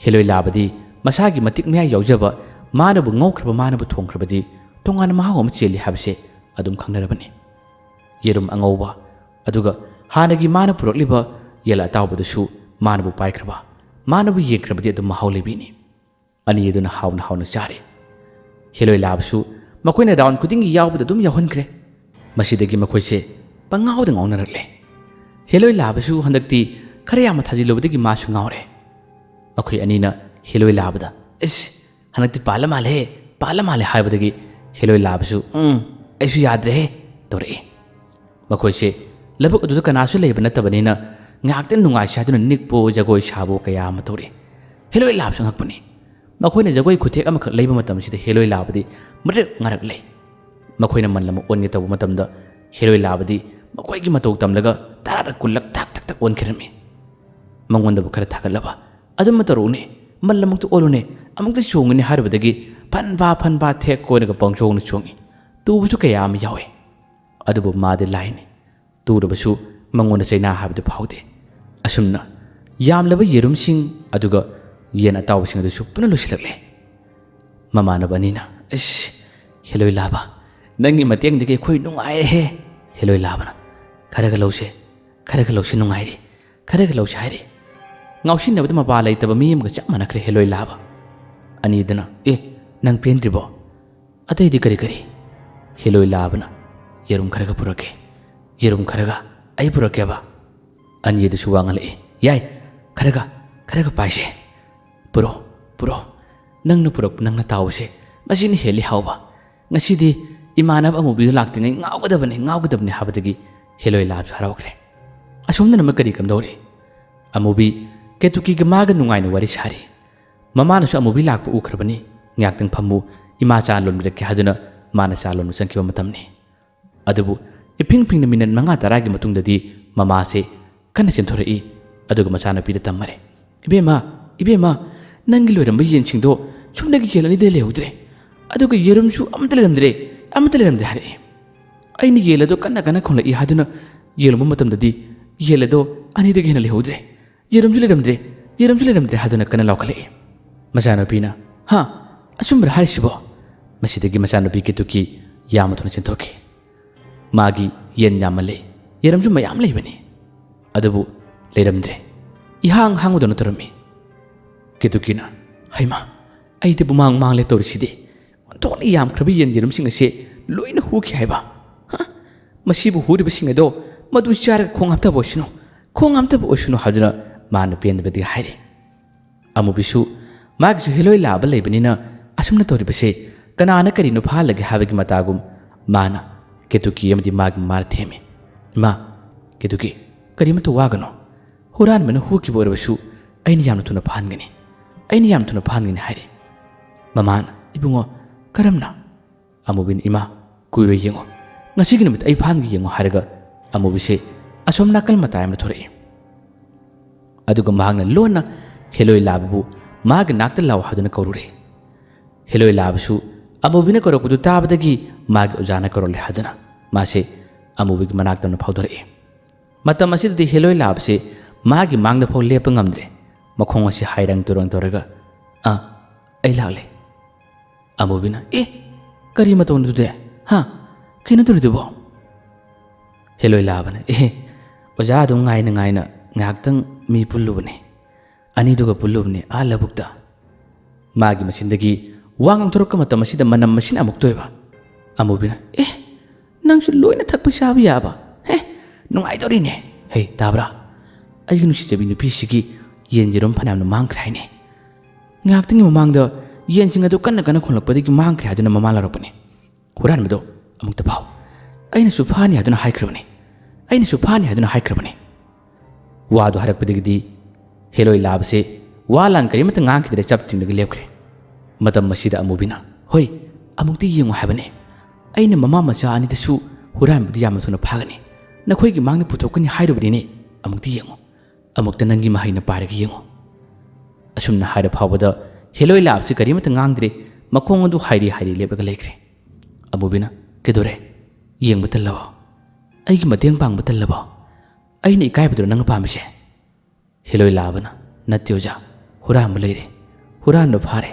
ꯍꯦꯂꯣꯏ ꯂꯥꯕꯗꯤ ꯃꯁꯥꯒꯤ ꯃꯇꯤꯛ ꯃꯌꯥ ꯌꯥꯎꯖꯕ ꯃꯥꯅꯕꯨ ꯉꯧꯈ꯭ꯔꯕ ꯃꯥꯅꯕꯨ ꯊꯣꯡꯈ꯭ꯔꯕꯗꯤ ꯇꯣꯉꯥꯟꯅ ꯃꯍꯥꯎ ꯑꯃ ꯆꯦꯜꯂꯤ ꯍꯥꯏꯕꯁꯦ ꯑꯗꯨꯝ ꯈꯪꯅꯔꯕꯅꯤ ꯌꯦꯔꯨꯝ ꯑꯉꯧꯕ ꯑꯗꯨꯒ ꯍꯥꯟꯅꯒꯤ ꯃꯥꯅ ꯄꯨꯔꯛꯂꯤꯕ ꯌꯦꯟ ꯑꯇꯥꯎꯕꯗꯨꯁꯨ ꯃꯥꯅꯕꯨ ꯄꯥꯏꯈ꯭ꯔꯕ ꯃꯥꯅꯕꯨ ꯌꯦꯡꯈ꯭ꯔꯕꯗꯤ ꯑꯗꯨꯝ ꯃꯍꯥꯎ ꯂꯩꯕꯤꯅꯤ ꯑꯅꯤ ꯑꯗꯨꯅ ꯍꯥꯎꯅ ꯆꯥꯔꯦ ꯍꯦꯂꯣꯏ ꯂꯥꯕꯁꯨ ꯃꯈꯣꯏꯅ ꯔꯥꯎꯟ ꯈꯨꯗꯤꯡꯒꯤ ꯌꯥꯎꯕꯗ ꯑꯗꯨꯝ ꯌꯥꯎꯍꯟꯈ꯭ꯔꯦ ꯃꯁꯤꯗꯒꯤ ꯃꯈꯣꯏꯁꯦ ꯄꯪꯉꯥꯎꯗ ꯉꯥꯎꯅꯔꯛꯂꯦ ꯍꯦꯂꯣꯏ ꯂꯥꯕꯁꯨ ꯍꯟꯗꯛꯇꯤ ꯈꯔ ꯌꯥꯝꯅ ꯊꯥꯖꯤꯜꯂꯨꯕꯗꯒꯤ ꯃꯥꯁꯨ ꯉꯥꯎꯔꯦ ꯃꯈꯣꯏ ꯑꯅꯤꯅ ꯍꯦꯂꯣꯏ ꯂꯥꯕꯗ ꯏꯁ ꯍꯟꯗꯛꯇꯤ ꯄꯥꯜꯂ ꯃꯥꯜꯂꯦ ꯍꯥꯏꯕꯗꯒꯤ ꯍꯦꯂꯣꯏ ꯂꯥꯕꯁꯨ ꯑꯩꯁꯨ ꯌꯥꯗ꯭ꯔꯦꯍꯦ ꯇꯧꯔꯛꯏ ꯃꯈꯣꯏꯁꯦ ꯂꯕꯨꯛ ꯑꯗꯨꯗ ꯀꯅꯥꯁꯨ ꯂꯩꯕ ꯅꯠꯇꯕꯅꯤꯅ ꯉꯥꯏꯍꯥꯛꯇꯪ ꯅꯨꯡꯉꯥꯏꯁꯤ ꯍꯥꯏꯗꯨꯅ ꯅꯤꯛꯄꯣ ꯖꯒꯣꯏ ꯁꯥꯕꯣ ꯀꯌꯥ ꯑꯃ ꯇꯧꯔꯛꯏ ꯍꯦꯂꯣꯏ ꯂꯥꯕꯁꯨ ꯉꯛꯄꯅꯤ ꯃꯈꯣꯏꯅ ꯖꯒꯣꯏ ꯈꯨꯊꯦꯛ ꯑꯃꯈꯛ ꯂꯩꯕ ꯃꯇꯝꯁꯤꯗ ꯍꯦꯂꯣꯏ ꯂꯥꯕꯗꯤ ꯉꯥꯔꯛ ꯂꯩ ꯃꯈꯣꯏꯅ ꯃꯜ ꯑꯃ ꯑꯣꯟꯒꯦ ꯇꯧꯕ ꯃꯇꯝꯗ ꯍꯦꯂꯣꯏ ꯂꯥꯕꯗꯤ ꯃꯈꯣꯏꯒꯤ ꯃꯇꯧ ꯇꯝꯂꯒ ꯇꯔꯥꯔꯛ ꯀꯨꯟꯂꯛ ꯊꯛ ꯑꯣꯟꯈꯤꯔꯝꯃꯤ ꯃꯉꯣꯟꯗꯕꯨ ꯈꯔ ꯊꯥꯒꯠꯂꯕ ꯑꯗꯨꯝ ꯇꯧꯔꯛꯎꯅꯦ ꯃꯜ ꯑꯃꯨꯛꯇ ꯑꯣꯜꯂꯨꯅꯦ ꯑꯃꯨꯛꯇ ꯆꯣꯡꯉꯨꯅꯦ ꯍꯥꯏꯔꯨꯕꯗꯒꯤ ꯐꯟꯕꯥ ꯊꯦꯛ ꯀꯣꯏꯅꯒ ꯄꯪꯆꯣꯡꯅ ꯆꯣꯡꯉꯤ ꯇꯨꯕꯁꯨ ꯀꯌꯥ ꯑꯃ ꯌꯥꯎꯏ ꯑꯗꯨꯕꯨ ꯃꯥꯗꯤ ꯂꯥꯏꯅꯤ ꯇꯨꯔꯕꯁꯨ ꯃꯉꯣꯟꯗ ꯆꯩꯅꯥ ꯍꯥꯏꯕꯗꯨ ꯐꯥꯎꯗꯦ ꯑꯁꯨꯝꯅ ꯌꯥꯝꯂꯕ ꯌꯦꯔꯨꯝꯁꯤꯡ ꯑꯗꯨꯒ ꯌꯦꯟ ꯑꯇꯥꯎꯕꯁꯤꯡ ꯑꯗꯨꯁꯨ ꯄꯨꯟꯅ ꯂꯣꯏꯁꯤꯜꯂꯛꯂꯦ ꯃꯃꯥꯟꯅꯕ ꯑꯅꯤꯅ ꯏꯁ ꯍꯦꯂꯣꯏ ꯂꯥꯕ ꯅꯪꯒꯤ ꯃꯇꯦꯡꯗꯒꯤ ꯑꯩꯈꯣꯏ ꯅꯨꯡꯉꯥꯏꯔꯦꯍꯦ ꯍꯦꯂꯣꯏ ꯂꯥꯕꯅ ꯈꯔꯒ ꯂꯧꯁꯦ ꯅꯨꯡꯉꯥꯏꯔꯤ ꯈꯔꯒ ꯂꯧꯁꯦ ꯍꯥꯏꯔꯤ ꯉꯥꯎꯁꯤꯟꯅꯕꯗ ꯃꯄꯥ ꯂꯩꯇꯕ ꯃꯤ ꯑꯃꯒ ꯆꯞ ꯃꯥꯟꯅꯈ꯭ꯔꯦ ꯍꯦꯂꯣꯏ ꯂꯥꯕ ꯑꯅꯤꯗꯨꯅ ꯅꯪ ꯄꯦꯟꯗ꯭ꯔꯤꯕꯣ ꯑꯇꯩꯗꯤ ꯀꯔꯤ ꯍꯦꯂꯣꯏ ꯂꯥꯕꯅ ꯌꯦꯔꯨꯝ ꯈꯔꯒ ꯄꯨꯔꯛꯀꯦ ꯌꯦꯔꯨꯝ ꯈꯔꯒ ꯑꯩ ꯄꯨꯔꯛꯀꯦꯕ ꯑꯅꯤꯗꯨꯁꯨ ꯋꯥꯡꯍꯜꯂꯛꯏ ꯌꯥꯏ ꯈꯔꯒ ꯄꯥꯏꯁꯦ ꯄꯨꯔꯣ ꯅꯪꯅ ꯄꯨꯔꯛꯄ ꯅꯪꯅ ꯇꯥꯎꯕꯁꯦ ꯃꯁꯤꯅ ꯍꯦꯜꯂꯤ ꯍꯥꯎꯕ ꯉꯁꯤꯗꯤ ꯏꯃꯥꯟꯅꯕ ꯑꯃꯨꯕꯤꯗꯨ ꯂꯥꯛꯇ꯭ꯔꯤꯉꯩ ꯉꯥꯎꯒꯗꯕꯅꯤ ꯍꯥꯏꯕꯗꯒꯤ ꯍꯦꯂꯣꯏ ꯂꯥꯕꯁꯨ ꯍꯔꯥꯎꯈ꯭ꯔꯦ ꯑꯁꯣꯝꯗꯅ ꯑꯃ ꯀꯔꯤ ꯀꯝꯗꯧꯔꯤ ꯑꯃꯨꯕꯤ ꯀꯦꯇꯨꯀꯤꯒ ꯃꯥꯒ ꯅꯨꯡꯉꯥꯏꯅ ꯋꯥꯔꯤ ꯁꯥꯔꯤ ꯃꯃꯥꯅꯁꯨ ꯑꯃꯨꯕꯤ ꯂꯥꯛꯄ ꯎꯈ꯭ꯔꯕꯅꯤ ꯉꯥꯏꯍꯥꯛꯇꯪ ꯐꯝꯃꯨ ꯏꯃꯥ ꯆꯥ ꯂꯣꯟꯕꯤꯔꯛꯀꯦ ꯍꯥꯏꯗꯨꯅ ꯃꯥꯅ ꯆꯥ ꯂꯣꯟꯕ ꯆꯪꯈꯤꯕ ꯃꯇꯝꯅꯤ ꯑꯗꯨꯕꯨ ꯏꯐꯤꯡ ꯐꯤꯡꯅ ꯃꯤꯅꯠ 9-10ꯒꯤ ꯃꯇꯨꯡꯗꯗꯤ ꯃꯃꯥꯁꯦ ꯀꯟꯅ ꯆꯦꯟꯊꯣꯔꯛꯏ ꯑꯗꯨꯒ ꯃꯆꯥꯅꯨꯄꯤꯗ ꯇꯝꯃꯔꯦ ꯏꯕꯦꯝꯃ ꯅꯪꯒꯤ ꯂꯣꯏꯔꯝꯕ ꯌꯦꯟꯁꯤꯡꯗꯣ ꯁꯨꯝꯅꯒꯤ ꯌꯦꯟ ꯑꯅꯤꯗ ꯂꯩꯍꯧꯗ꯭ꯔꯦ ꯑꯗꯨꯒ ꯌꯦꯔꯨꯝꯁꯨ ꯑꯃꯠꯇ ꯂꯩꯔꯝꯗ꯭ꯔꯦ ꯍꯥꯏꯔꯛꯏ ꯑꯩꯅ ꯌꯦꯟ ꯑꯗꯣ ꯀꯟꯅ ꯈꯣꯡꯂꯛꯏ ꯍꯥꯏꯗꯨꯅ ꯌꯦꯜꯂꯨꯕ ꯃꯇꯝꯗꯗꯤ ꯌꯦꯟ ꯑꯗꯣ ꯑꯅꯤꯗꯒꯤ ꯍꯦꯟꯅ ꯂꯩꯍꯧꯗ꯭ꯔꯦ ꯌꯦꯔꯨꯝꯁꯨ ꯂꯩꯔꯝꯗ꯭ರೆ ꯍꯥꯏꯗꯨꯅ ꯀꯟꯅ ꯂꯥꯎꯈꯠꯂꯛꯏ ꯃꯆꯥꯅꯨꯄꯤꯅ ꯑꯆꯨꯝꯕꯔ ꯍꯥꯏꯔꯤꯁꯤꯕꯣ ꯃꯁꯤꯗꯒꯤ ꯃꯆꯥꯅꯨꯄꯤ ꯀꯦꯇꯨꯀꯤ ꯌꯥꯝꯅ ꯊꯨꯅ ꯆꯦꯟꯊꯣꯛꯈꯤ ꯃꯥꯒꯤ ꯌꯦꯟ ꯌꯥꯝꯃꯜꯂꯦ ꯌꯦꯔꯨꯝꯁꯨ ꯃꯌꯥꯝ ꯂꯩꯕꯅꯤ ꯑꯗꯨꯕꯨ ꯂꯩꯔꯝꯗ꯭ꯔꯦ ꯏꯍꯥꯡ ꯍꯥꯡꯕꯗꯧꯅ ꯇꯧꯔꯝꯃꯤ ꯀꯦꯇꯨꯀꯤꯅ ꯍꯩꯃꯥ ꯑꯩꯗꯤ ꯃꯥꯡꯂꯦ ꯇꯧꯔꯤꯁꯤꯗꯤ ꯑꯣꯟꯊꯣꯛꯅ ꯌꯥꯝꯈ꯭ꯔꯕ ꯌꯦꯔꯨꯝꯁꯤꯡ ꯑꯁꯦ ꯂꯣꯏꯅ ꯍꯨꯈꯤ ꯍꯥꯏꯕ ꯃꯁꯤꯕꯨ ꯍꯨꯔꯤꯕꯁꯤꯡ ꯑꯗꯣ ꯃꯗꯨ ꯆꯥꯔꯒ ꯈꯣꯡ ꯍꯥꯝꯊꯕ ꯑꯣꯏꯁꯅꯨ ꯍꯥꯏꯗꯨꯅ ꯃꯥꯅ ꯄꯦꯟꯗꯕꯗꯤ ꯍꯥꯏꯔꯤ ꯑꯃꯨꯕꯤꯁꯨ ꯃꯥꯒꯤꯁꯨ ꯍꯦꯂꯣꯏ ꯂꯥꯕ ꯂꯩꯕꯅꯤꯅ ꯑꯁꯨꯝꯅ ꯇꯧꯔꯤꯕꯁꯦ ꯀꯅꯥꯅ ꯀꯔꯤꯅꯣ ꯐꯥꯍꯜꯂꯒꯦ ꯍꯥꯏꯕꯒꯤ ꯃꯇꯥꯒꯨꯝ ꯃꯥꯅ ꯀꯦꯇꯨꯀꯤ ꯑꯃꯗꯤ ꯃꯥꯒꯤ ꯃꯃꯥꯅ ꯊꯦꯝꯃꯤ ꯏꯃꯥ ꯀꯦꯇꯨꯀꯤ ꯀꯔꯤꯃꯇ ꯋꯥꯒꯅꯣ ꯍꯨꯔꯥꯟꯕꯅ ꯍꯨꯈꯤꯕ ꯑꯣꯏꯔꯕꯁꯨ ꯑꯩꯅ ꯌꯥꯝꯅ ꯊꯨꯅ ꯐꯥꯍꯟꯒꯅꯤ ꯍꯥꯏꯔꯤ ꯃꯃꯥꯅ ꯏꯕꯨꯡꯉꯣ ꯀꯔꯝꯅ ꯑꯃꯨꯕꯤꯅ ꯏꯃꯥ ꯀꯨꯏꯔꯣꯏ ꯌꯦꯡꯉꯣ ꯉꯁꯤꯒꯤ ꯅꯨꯃꯤꯠ ꯑꯩ ꯐꯥꯍꯟꯒꯦ ꯌꯦꯡꯉꯣ ꯍꯥꯏꯔꯒ ꯑꯃꯨꯕꯤꯁꯦ ꯑꯁꯣꯝ ꯅꯥꯀꯜ ꯃꯇꯥꯏ ꯑꯃꯗ ꯊꯣꯔꯛꯏ ꯑꯗꯨꯒ ꯃꯍꯥꯛꯅ ꯂꯣꯟꯅ ꯍꯦꯂꯣꯏ ꯂꯥꯕꯕꯨ ꯃꯥꯒꯤ ꯅꯥꯛꯇ ꯂꯥꯎ ꯍꯥꯏꯗꯨꯅ ꯀꯧꯔꯨꯔꯦ ꯍꯦꯂꯣꯏ ꯂꯥꯕꯁꯨ ꯑꯃꯨꯕꯤꯅ ꯀꯧꯔꯛꯄꯗꯨ ꯇꯥꯕꯗꯒꯤ ꯃꯥꯒꯤ ꯑꯣꯖꯥꯅ ꯀꯧꯔꯛꯂꯦ ꯍꯥꯏꯗꯨꯅ ꯃꯥꯁꯦ ꯑꯃꯨꯕꯤꯒꯤ ꯃꯅꯥꯛꯇ ꯐꯥꯎꯗꯣꯔꯛꯏ ꯃꯇꯝ ꯑꯁꯤꯗꯗꯤ ꯍꯦꯂꯣꯏ ꯂꯥꯕꯁꯦ ꯃꯥꯒꯤ ꯃꯥꯡꯗ ꯐꯥꯎ ꯂꯦꯞꯄ ꯉꯝꯗ꯭ꯔꯦ ꯃꯈꯣꯡ ꯑꯁꯤ ꯍꯥꯏꯔꯪ ꯇꯨꯔꯪ ꯇꯧꯔꯒ ꯑꯩ ꯂꯥꯛꯂꯦ ꯑꯃꯨꯕꯤꯅ ꯀꯔꯤ ꯃꯇꯧꯅꯣꯗꯨꯗꯤ ꯀꯩꯅꯣ ꯇꯧꯔꯤꯗꯨꯕꯣ ꯍꯦꯂꯣꯏ ꯂꯥꯕꯅ ꯑꯣꯖꯥ ꯑꯗꯨꯝ ꯉꯥꯏꯅ ꯉꯥꯏꯍꯥꯛꯇꯪ ꯃꯤ ꯄꯨꯜꯂꯨꯕꯅꯦ ꯑꯅꯤꯗꯨꯒ ꯄꯨꯜꯂꯨꯕꯅꯦ ꯂꯧꯕꯨꯛꯇ ꯃꯥꯒꯤ ꯃꯆꯤꯟꯗꯒꯤ ꯋꯥ ꯉꯥꯡꯊꯣꯔꯛꯄ ꯃꯇꯝ ꯑꯁꯤꯗ ꯃꯅꯝ ꯑꯁꯤꯅ ꯑꯃꯨꯛ ꯇꯣꯏꯕ ꯑꯃꯨꯕꯤꯅ ꯅꯪꯁꯨ ꯂꯣꯏꯅ ꯊꯛꯄ ꯆꯥꯕ ꯌꯥꯕ ꯅꯨꯡꯉꯥꯏꯗꯧꯔꯤꯅꯦ ꯇꯥꯕ꯭ꯔꯥ ꯑꯩꯒꯤ ꯅꯨꯡꯁꯤꯖꯕꯤ ꯅꯨꯄꯤꯁꯤꯒꯤ ꯌꯦꯟ ꯌꯦꯔꯨꯝ ꯐꯅꯌꯥꯝꯅ ꯃꯥꯡꯈ꯭ꯔꯦ ꯍꯥꯏꯅꯦ ꯉꯥꯏꯍꯥꯛꯇꯪꯒꯤ ꯃꯃꯥꯡꯗ ꯌꯦꯟꯁꯤꯡ ꯑꯗꯨ ꯀꯟꯅ ꯈꯣꯡꯂꯛꯄꯗꯒꯤ ꯃꯥꯡꯈ꯭ꯔꯦ ꯍꯥꯏꯗꯨꯅ ꯃꯃꯥ ꯂꯥꯎꯔꯛꯄꯅꯦ ꯍꯨꯔꯥꯟꯕꯗꯣ ꯑꯃꯨꯛꯇ ꯐꯥꯎ ꯑꯩꯅꯁꯨ ꯐꯥꯅꯤ ꯍꯥꯏꯗꯨꯅ ꯍꯥꯏꯈ꯭ꯔꯕꯅꯦ ꯋꯥꯗꯨ ꯍꯥꯏꯔꯛꯄꯗꯒꯤꯗꯤ ꯍꯦꯂꯣꯏ ꯂꯥꯕꯁꯦ ꯋꯥ ꯂꯥꯟ ꯀꯔꯤꯃꯠꯇ ꯉꯥꯡꯈꯤꯗ꯭ꯔꯦ ꯆꯞ ꯇꯤꯡꯂꯒ ꯂꯦꯞꯈ꯭ꯔꯦ ꯃꯇꯝ ꯑꯁꯤꯗ ꯑꯃꯨꯕꯤꯅ ꯍꯣꯏ ꯑꯃꯨꯛꯇꯤ ꯌꯦꯡꯉꯨ ꯍꯥꯏꯕꯅꯦ ꯑꯩꯅ ꯃꯃꯥ ꯃꯆꯥ ꯑꯅꯤꯗꯁꯨ ꯍꯨꯔꯥꯟꯕꯗꯤ ꯌꯥꯝꯅ ꯊꯨꯅ ꯐꯥꯒꯅꯤ ꯅꯈꯣꯏꯒꯤ ꯃꯥꯡꯗ ꯄꯨꯊꯣꯛꯀꯅꯤ ꯍꯥꯏꯔꯨꯕꯅꯤꯅꯦ ꯑꯃꯨꯛꯇꯤ ꯌꯦꯡꯉꯨ ꯑꯃꯨꯛꯇ ꯅꯪꯒꯤ ꯃꯍꯩꯅ ꯄꯥꯏꯔꯒ ꯌꯦꯡꯉꯨ ꯑꯁꯨꯝꯅ ꯍꯥꯏꯔ ꯐꯥꯎꯕꯗ ꯍꯦꯂꯣꯏ ꯂꯥꯕꯁꯤ ꯀꯔꯤꯃꯠꯇ ꯉꯥꯡꯗ꯭ꯔꯦ ꯃꯈꯣꯡ ꯑꯗꯨ ꯍꯥꯏꯔꯤ ꯂꯦꯞꯂꯒ ꯂꯩꯈ꯭ꯔꯦ ꯑꯃꯨꯕꯤꯅ ꯀꯩꯗꯧꯔꯦ ꯌꯦꯡꯕ ꯇꯜꯂꯕꯣ ꯑꯩꯒꯤ ꯃꯇꯦꯡ ꯄꯥꯡꯕ ꯇꯜꯂꯕꯣ ꯑꯩꯅ ꯏꯀꯥꯏꯕꯗꯨꯔ ꯅꯪꯅ ꯄꯥꯝꯃꯤꯁꯦ ꯍꯦꯂꯣꯏ ꯂꯥꯕꯅ ꯅꯠꯇꯦ ꯑꯣꯖꯥ ꯍꯨꯔꯥꯟꯕ ꯂꯩꯔꯦ ꯍꯨꯔꯥꯟꯕ ꯐꯥꯔꯦ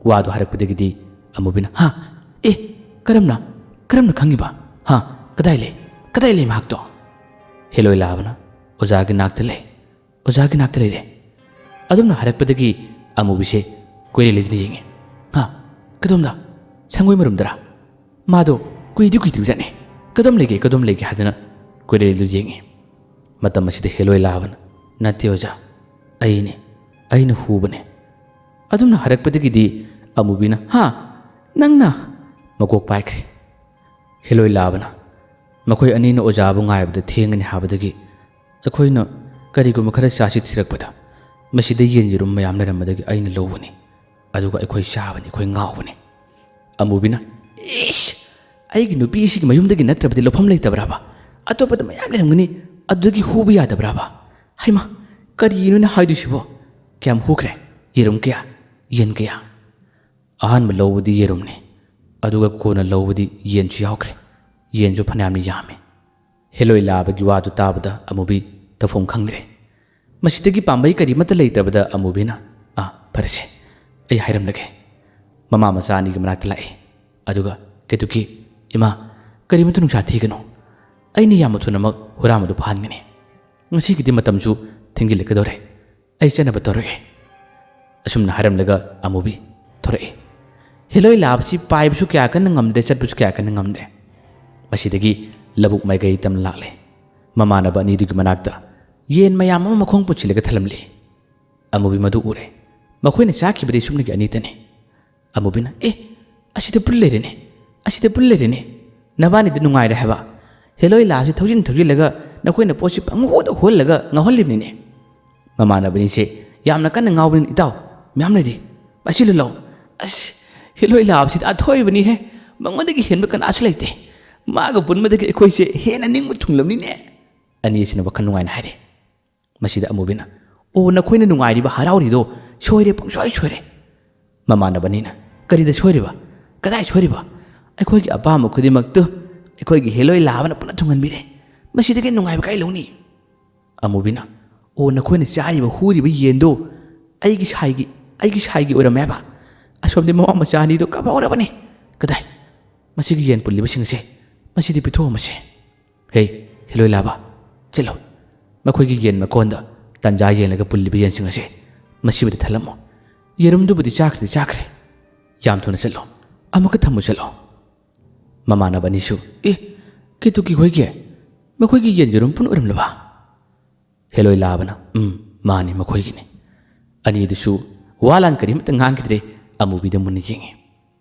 ꯋꯥꯗꯨ ꯍꯥꯏꯔꯛꯄꯗꯒꯤꯗꯤ ꯑꯃꯨꯕꯤꯅ ꯀꯔꯝꯅ ꯈꯪꯉꯤꯕ ꯀꯗꯥꯏ ꯂꯩ ꯃꯍꯥꯛꯇꯣ ꯍꯦꯂꯣꯏ ꯂꯥꯕꯅ ꯑꯣꯖꯥꯒꯤ ꯅꯥꯛꯇ ꯂꯩꯔꯦ ꯑꯗꯨꯝꯅ ꯍꯥꯏꯔꯛꯄꯗꯒꯤ ꯑꯃꯨꯕꯤꯁꯦ ꯀꯣꯏꯂꯩꯗꯨꯅ ꯌꯦꯡꯉꯦ ꯀꯗꯣꯝꯗ ꯁꯪꯒꯣꯏ ꯃꯔꯨꯝꯗꯔꯥ ꯃꯥꯗꯣ ꯀꯨꯏꯗ꯭ꯔꯤꯕꯖꯥꯠꯅꯦ ꯀꯗꯣꯝ ꯂꯩꯒꯦ ꯍꯥꯏꯗꯅ ꯀꯣꯏꯂꯩꯗꯨ ꯌꯦꯡꯉꯦ ꯃꯇꯝ ꯑꯁꯤꯗ ꯍꯦꯂꯣꯏ ꯂꯥꯕꯅ ꯅꯠꯇꯦ ꯑꯣꯖꯥ ꯑꯩꯅ ꯍꯨꯕꯅꯦ ꯑꯗꯨꯝꯅ ꯍꯥꯏꯔꯛꯄꯗꯒꯤꯗꯤ ꯑꯃꯨꯕꯤꯅ ꯅꯪꯅ ꯃꯀꯣꯛ ꯄꯥꯏꯈ꯭ꯔꯦ ꯍꯦꯂꯣꯏ ꯂꯥꯕꯅ ꯃꯈꯣꯏ ꯑꯅꯤꯅ ꯑꯣꯖꯥꯕꯨ ꯉꯥꯏꯕꯗ ꯊꯦꯡꯒꯅꯤ ꯍꯥꯏꯕꯗꯒꯤ ꯑꯩꯈꯣꯏꯅ ꯀꯔꯤꯒꯨꯝꯕ ꯈꯔ ꯆꯥꯁꯤ ꯊꯤꯔꯛꯄꯗ ꯃꯁꯤꯗ ꯌꯦꯟ ꯌꯦꯔꯨꯝ ꯃꯌꯥꯝ ꯂꯩꯔꯝꯕꯗꯒꯤ ꯑꯩꯅ ꯂꯧꯕꯅꯤ ꯑꯗꯨꯒ ꯑꯩꯈꯣꯏ ꯆꯥꯕꯅꯤ ꯑꯩꯈꯣꯏ ꯉꯥꯎꯕꯅꯤ ꯑꯃꯨꯕꯤꯅ ꯑꯩꯒꯤ ꯅꯨꯄꯤꯁꯤꯒꯤ ꯃꯌꯨꯝꯗꯒꯤ ꯅꯠꯇ꯭ꯔꯕꯗꯤ ꯂꯧꯐꯝ ꯂꯩꯇꯕ꯭ꯔꯥꯕ ꯑꯇꯣꯞꯄꯗ ꯃꯌꯥꯝ ꯂꯩꯔꯝꯒꯅꯤ ꯑꯗꯨꯗꯒꯤ ꯍꯨꯕ ꯌꯥꯗꯕ꯭ꯔꯥꯕ ꯍꯩꯃꯥ ꯀꯔꯤꯅꯣꯅ ꯍꯥꯏꯗꯣꯏꯁꯤꯕꯣ ꯀꯌꯥꯝ ꯍꯨꯈ꯭ꯔꯦ ꯌꯦꯔꯨꯝ ꯀꯌꯥ ꯌꯦꯟꯀꯌꯥ ꯑꯍꯥꯟꯕ ꯂꯧꯕꯗꯤ ꯌꯦꯔꯨꯝꯅꯤ ꯑꯗꯨꯒ ꯀꯣꯟꯅ ꯂꯧꯕꯗꯤ ꯌꯦꯟꯁꯨ ꯌꯥꯎꯈ꯭ꯔꯦ ꯌꯦꯟꯁꯨ ꯐꯅꯌꯥꯝꯅ ꯌꯥꯝꯃꯤ ꯍꯦꯂꯣꯏ ꯂꯥꯕꯒꯤ ꯋꯥꯗꯨ ꯇꯥꯕꯗ ꯑꯃꯨꯕꯤ ꯇꯧꯐꯝ ꯈꯪꯗ꯭ꯔꯦ ꯃꯁꯤꯗꯒꯤ ꯄꯥꯝꯕꯩ ꯀꯔꯤꯃꯠꯇ ꯂꯩꯇꯕꯗ ꯑꯃꯨꯕꯤꯅ ꯐꯔꯁꯦ ꯑꯩ ꯍꯥꯏꯔꯝꯂꯒꯦ ꯃꯃꯥ ꯃꯆꯥ ꯑꯅꯤꯒꯤ ꯃꯅꯥꯛꯇ ꯂꯥꯛꯏ ꯑꯗꯨꯒ ꯀꯩꯇꯨꯀꯤ ꯏꯃꯥ ꯀꯔꯤꯃꯠꯇ ꯅꯨꯡꯁꯥ ꯊꯤꯒꯅꯨ ꯑꯩꯅ ꯌꯥꯝꯅ ꯊꯨꯅꯃꯛ ꯍꯨꯔꯥꯟꯕꯗꯨ ꯐꯥꯍꯟꯒꯅꯤ ꯉꯁꯤꯒꯤꯗꯤ ꯃꯇꯝꯁꯨ ꯊꯦꯡꯖꯤꯜꯂꯛꯀꯗꯧꯔꯦ ꯑꯩ ꯆꯠꯅꯕ ꯇꯧꯔꯒꯦ ꯑꯁꯨꯝꯅ ꯍꯥꯏꯔꯝꯂꯒ ꯑꯃꯨꯕꯤ ꯊꯣꯔꯛꯏ ꯍꯦꯂꯣꯏ ꯂꯥꯕꯁꯤ ꯄꯥꯏꯕꯁꯨ ꯀꯌꯥ ꯀꯟꯅ ꯉꯝꯗ꯭ꯔꯦ ꯆꯠꯄꯁꯨ ꯀꯌా ꯀꯟꯅ ꯉꯝꯗ꯭ꯔꯦ ꯃꯁꯤꯗꯒꯤ ꯂꯧꯕꯨꯛ ꯃꯥꯏꯀꯩ ꯇꯝꯅ ꯂꯥꯛꯂꯦ ꯃꯃꯥꯟꯅꯕ ꯑꯅꯤꯗꯨꯒꯤ ꯃꯅꯥꯛꯇ ꯌꯦꯟ ꯃꯌꯥꯝ ꯑꯃ ꯃꯈꯣꯡ ꯄꯨꯟꯁꯤꯜꯂꯒ ꯊꯜꯂꯝꯂꯤ ꯑꯃꯨꯕꯤ ꯃꯗꯨ ꯎꯔꯦ ꯃꯈꯣꯏꯅ ꯆꯥꯈꯤꯕꯗꯤ ꯁꯨꯞꯅꯒꯤ ꯑꯅꯤꯇꯅꯤ ꯑꯃꯨꯕꯤꯅ ꯑꯁꯤꯗ ꯄꯨꯜ ꯂꯩꯔꯦꯅꯦ ꯅꯕꯥꯅꯤꯗ ꯅꯨꯡꯉꯥꯏꯔꯦ ꯍꯥꯏꯕ ꯍꯦꯂꯣꯏ ꯂꯥꯕꯁꯤ ꯊꯧꯖꯤꯜꯂꯒ ꯅꯈꯣꯏꯅ ꯄꯣꯠꯁꯤ ꯄꯪꯍꯣꯗ ꯍꯣꯜꯂꯒ ꯉꯥꯎꯍꯜꯂꯤꯕꯅꯤꯅꯦ ꯃꯃꯥꯟꯅꯕꯅꯤꯁꯦ ꯌꯥꯝꯅ ꯀꯟꯅ ꯉꯥꯎꯕꯅꯤꯅ ꯏꯇꯥꯎ ꯃꯌꯥꯝ ꯂꯩꯔꯤ ꯄꯥꯏꯁꯤꯜꯂꯨ ꯂꯥꯎ ꯍꯦꯂꯣꯏ ꯂꯥꯕꯁꯤꯗ ꯑꯊꯣꯏꯕꯅꯤꯍꯦ ꯃꯉꯣꯟꯗꯒꯤ ꯍꯦꯟꯕ ꯀꯅꯥꯁꯨ ꯂꯩꯇꯦ ꯃꯥꯒ ꯄꯨꯟꯕꯗꯒꯤ ꯑꯩꯈꯣꯏꯁꯦ ꯍꯦꯟꯅ ꯅꯤꯡꯕ ꯊꯨꯡꯂꯕꯅꯤꯅꯦ ꯑꯅꯤꯁꯤꯅ ꯋꯥꯈꯜ ꯅꯨꯡꯉꯥꯏꯅ ꯍꯥꯏꯔꯦ ꯃꯁꯤꯗ ꯑꯃꯨꯕꯤꯅ ꯅꯈꯣꯏꯅ ꯅꯨꯡꯉꯥꯏꯔꯤꯕ ꯍꯔꯥꯎꯔꯤꯗꯣ ꯁꯣꯏꯔꯦ ꯄꯨꯡꯁꯣꯏ ꯁꯣꯏꯔꯦ ꯃꯃꯥꯟꯅꯕꯅꯤꯅ ꯀꯔꯤꯗ ꯁꯣꯏꯔꯤꯕ ꯀꯗꯥꯏ ꯁꯣꯏꯔꯤꯕ ꯑꯩꯈꯣꯏꯒꯤ ꯑꯄꯥꯝꯕ ꯈꯨꯗꯤꯡꯃꯛꯇꯨ ꯑꯩꯈꯣꯏꯒꯤ ꯍꯦꯂꯣꯏ ꯂꯥꯕꯅ ꯄꯨꯟꯅ ꯊꯨꯡꯍꯟꯕꯤꯔꯦ ꯃꯁꯤꯗꯒꯤ ꯅꯨꯡꯉꯥꯏꯕ ꯀꯥꯏ ꯂꯧꯅꯤ ꯑꯃꯨꯕꯤꯅ ꯅꯈꯣꯏꯅ ꯆꯥꯔꯤꯕ ꯍꯨꯔꯤꯕ ꯌꯦꯟꯗꯣ ꯑꯩꯒꯤ ꯁꯥꯏꯒꯤ ꯑꯣꯏꯔꯝꯃꯦ ꯍꯥꯏꯕ ꯑꯁꯣꯝꯗꯤ ꯃꯃꯥ ꯃꯆꯥ ꯑꯅꯤꯗꯣ ꯀꯥꯞꯍꯧꯔꯕꯅꯤ ꯀꯗꯥꯏ ꯃꯁꯤꯒꯤ ꯌꯦꯟ ꯄꯨꯜꯂꯤꯕꯁꯤꯡꯁꯦ ꯃꯁꯤꯗꯤ ꯄꯤꯊꯣꯛꯑꯝꯃꯁꯦ ꯍꯦꯂꯣꯏ ꯂꯥꯕ ꯆꯠꯂꯣ ꯃꯈꯣꯏꯒꯤ ꯌꯦꯟ ꯃꯀꯣꯟꯗ ꯇꯟꯖꯥ ꯌꯦꯡꯂꯒ ꯄꯨꯜꯂꯤꯕ ꯌꯦꯟꯁꯤꯡ ꯑꯁꯦ ꯃꯁꯤꯕꯨꯗꯤ ꯊꯜꯂꯝꯃꯣ ꯌꯦꯔꯨꯝꯗꯨꯕꯨꯗꯤ ꯆꯥꯈ꯭ꯔꯦ ꯌꯥꯝ ꯊꯨꯅ ꯆꯠꯂꯣ ꯑꯃꯨꯛꯀ ꯊꯝꯃꯨ ꯆꯠꯂꯣ ꯃꯃꯥꯟꯅꯕ ꯑꯅꯤꯁꯨ ꯀꯩꯇꯨꯀꯤ ꯍꯣꯏꯒꯤ ꯃꯈꯣꯏꯒꯤ ꯌꯦꯟ ꯌꯦꯔꯨꯝ ꯄꯨꯟ ꯑꯣꯏꯔꯝꯂꯕ ꯍꯦꯂꯣꯏ ꯂꯥꯕꯅ ꯃꯥꯅꯤ ꯃꯈꯣꯏꯒꯤꯅꯤ ꯑꯅꯤꯗꯨꯁꯨ ꯋꯥ ꯂꯥꯟ ꯀꯔꯤꯃꯠꯇ ꯉꯥꯡꯈꯤꯗ꯭ꯔꯦ ꯑꯃꯨꯕꯤꯗ ꯃꯨꯟꯅ ꯌꯦꯡꯉꯤ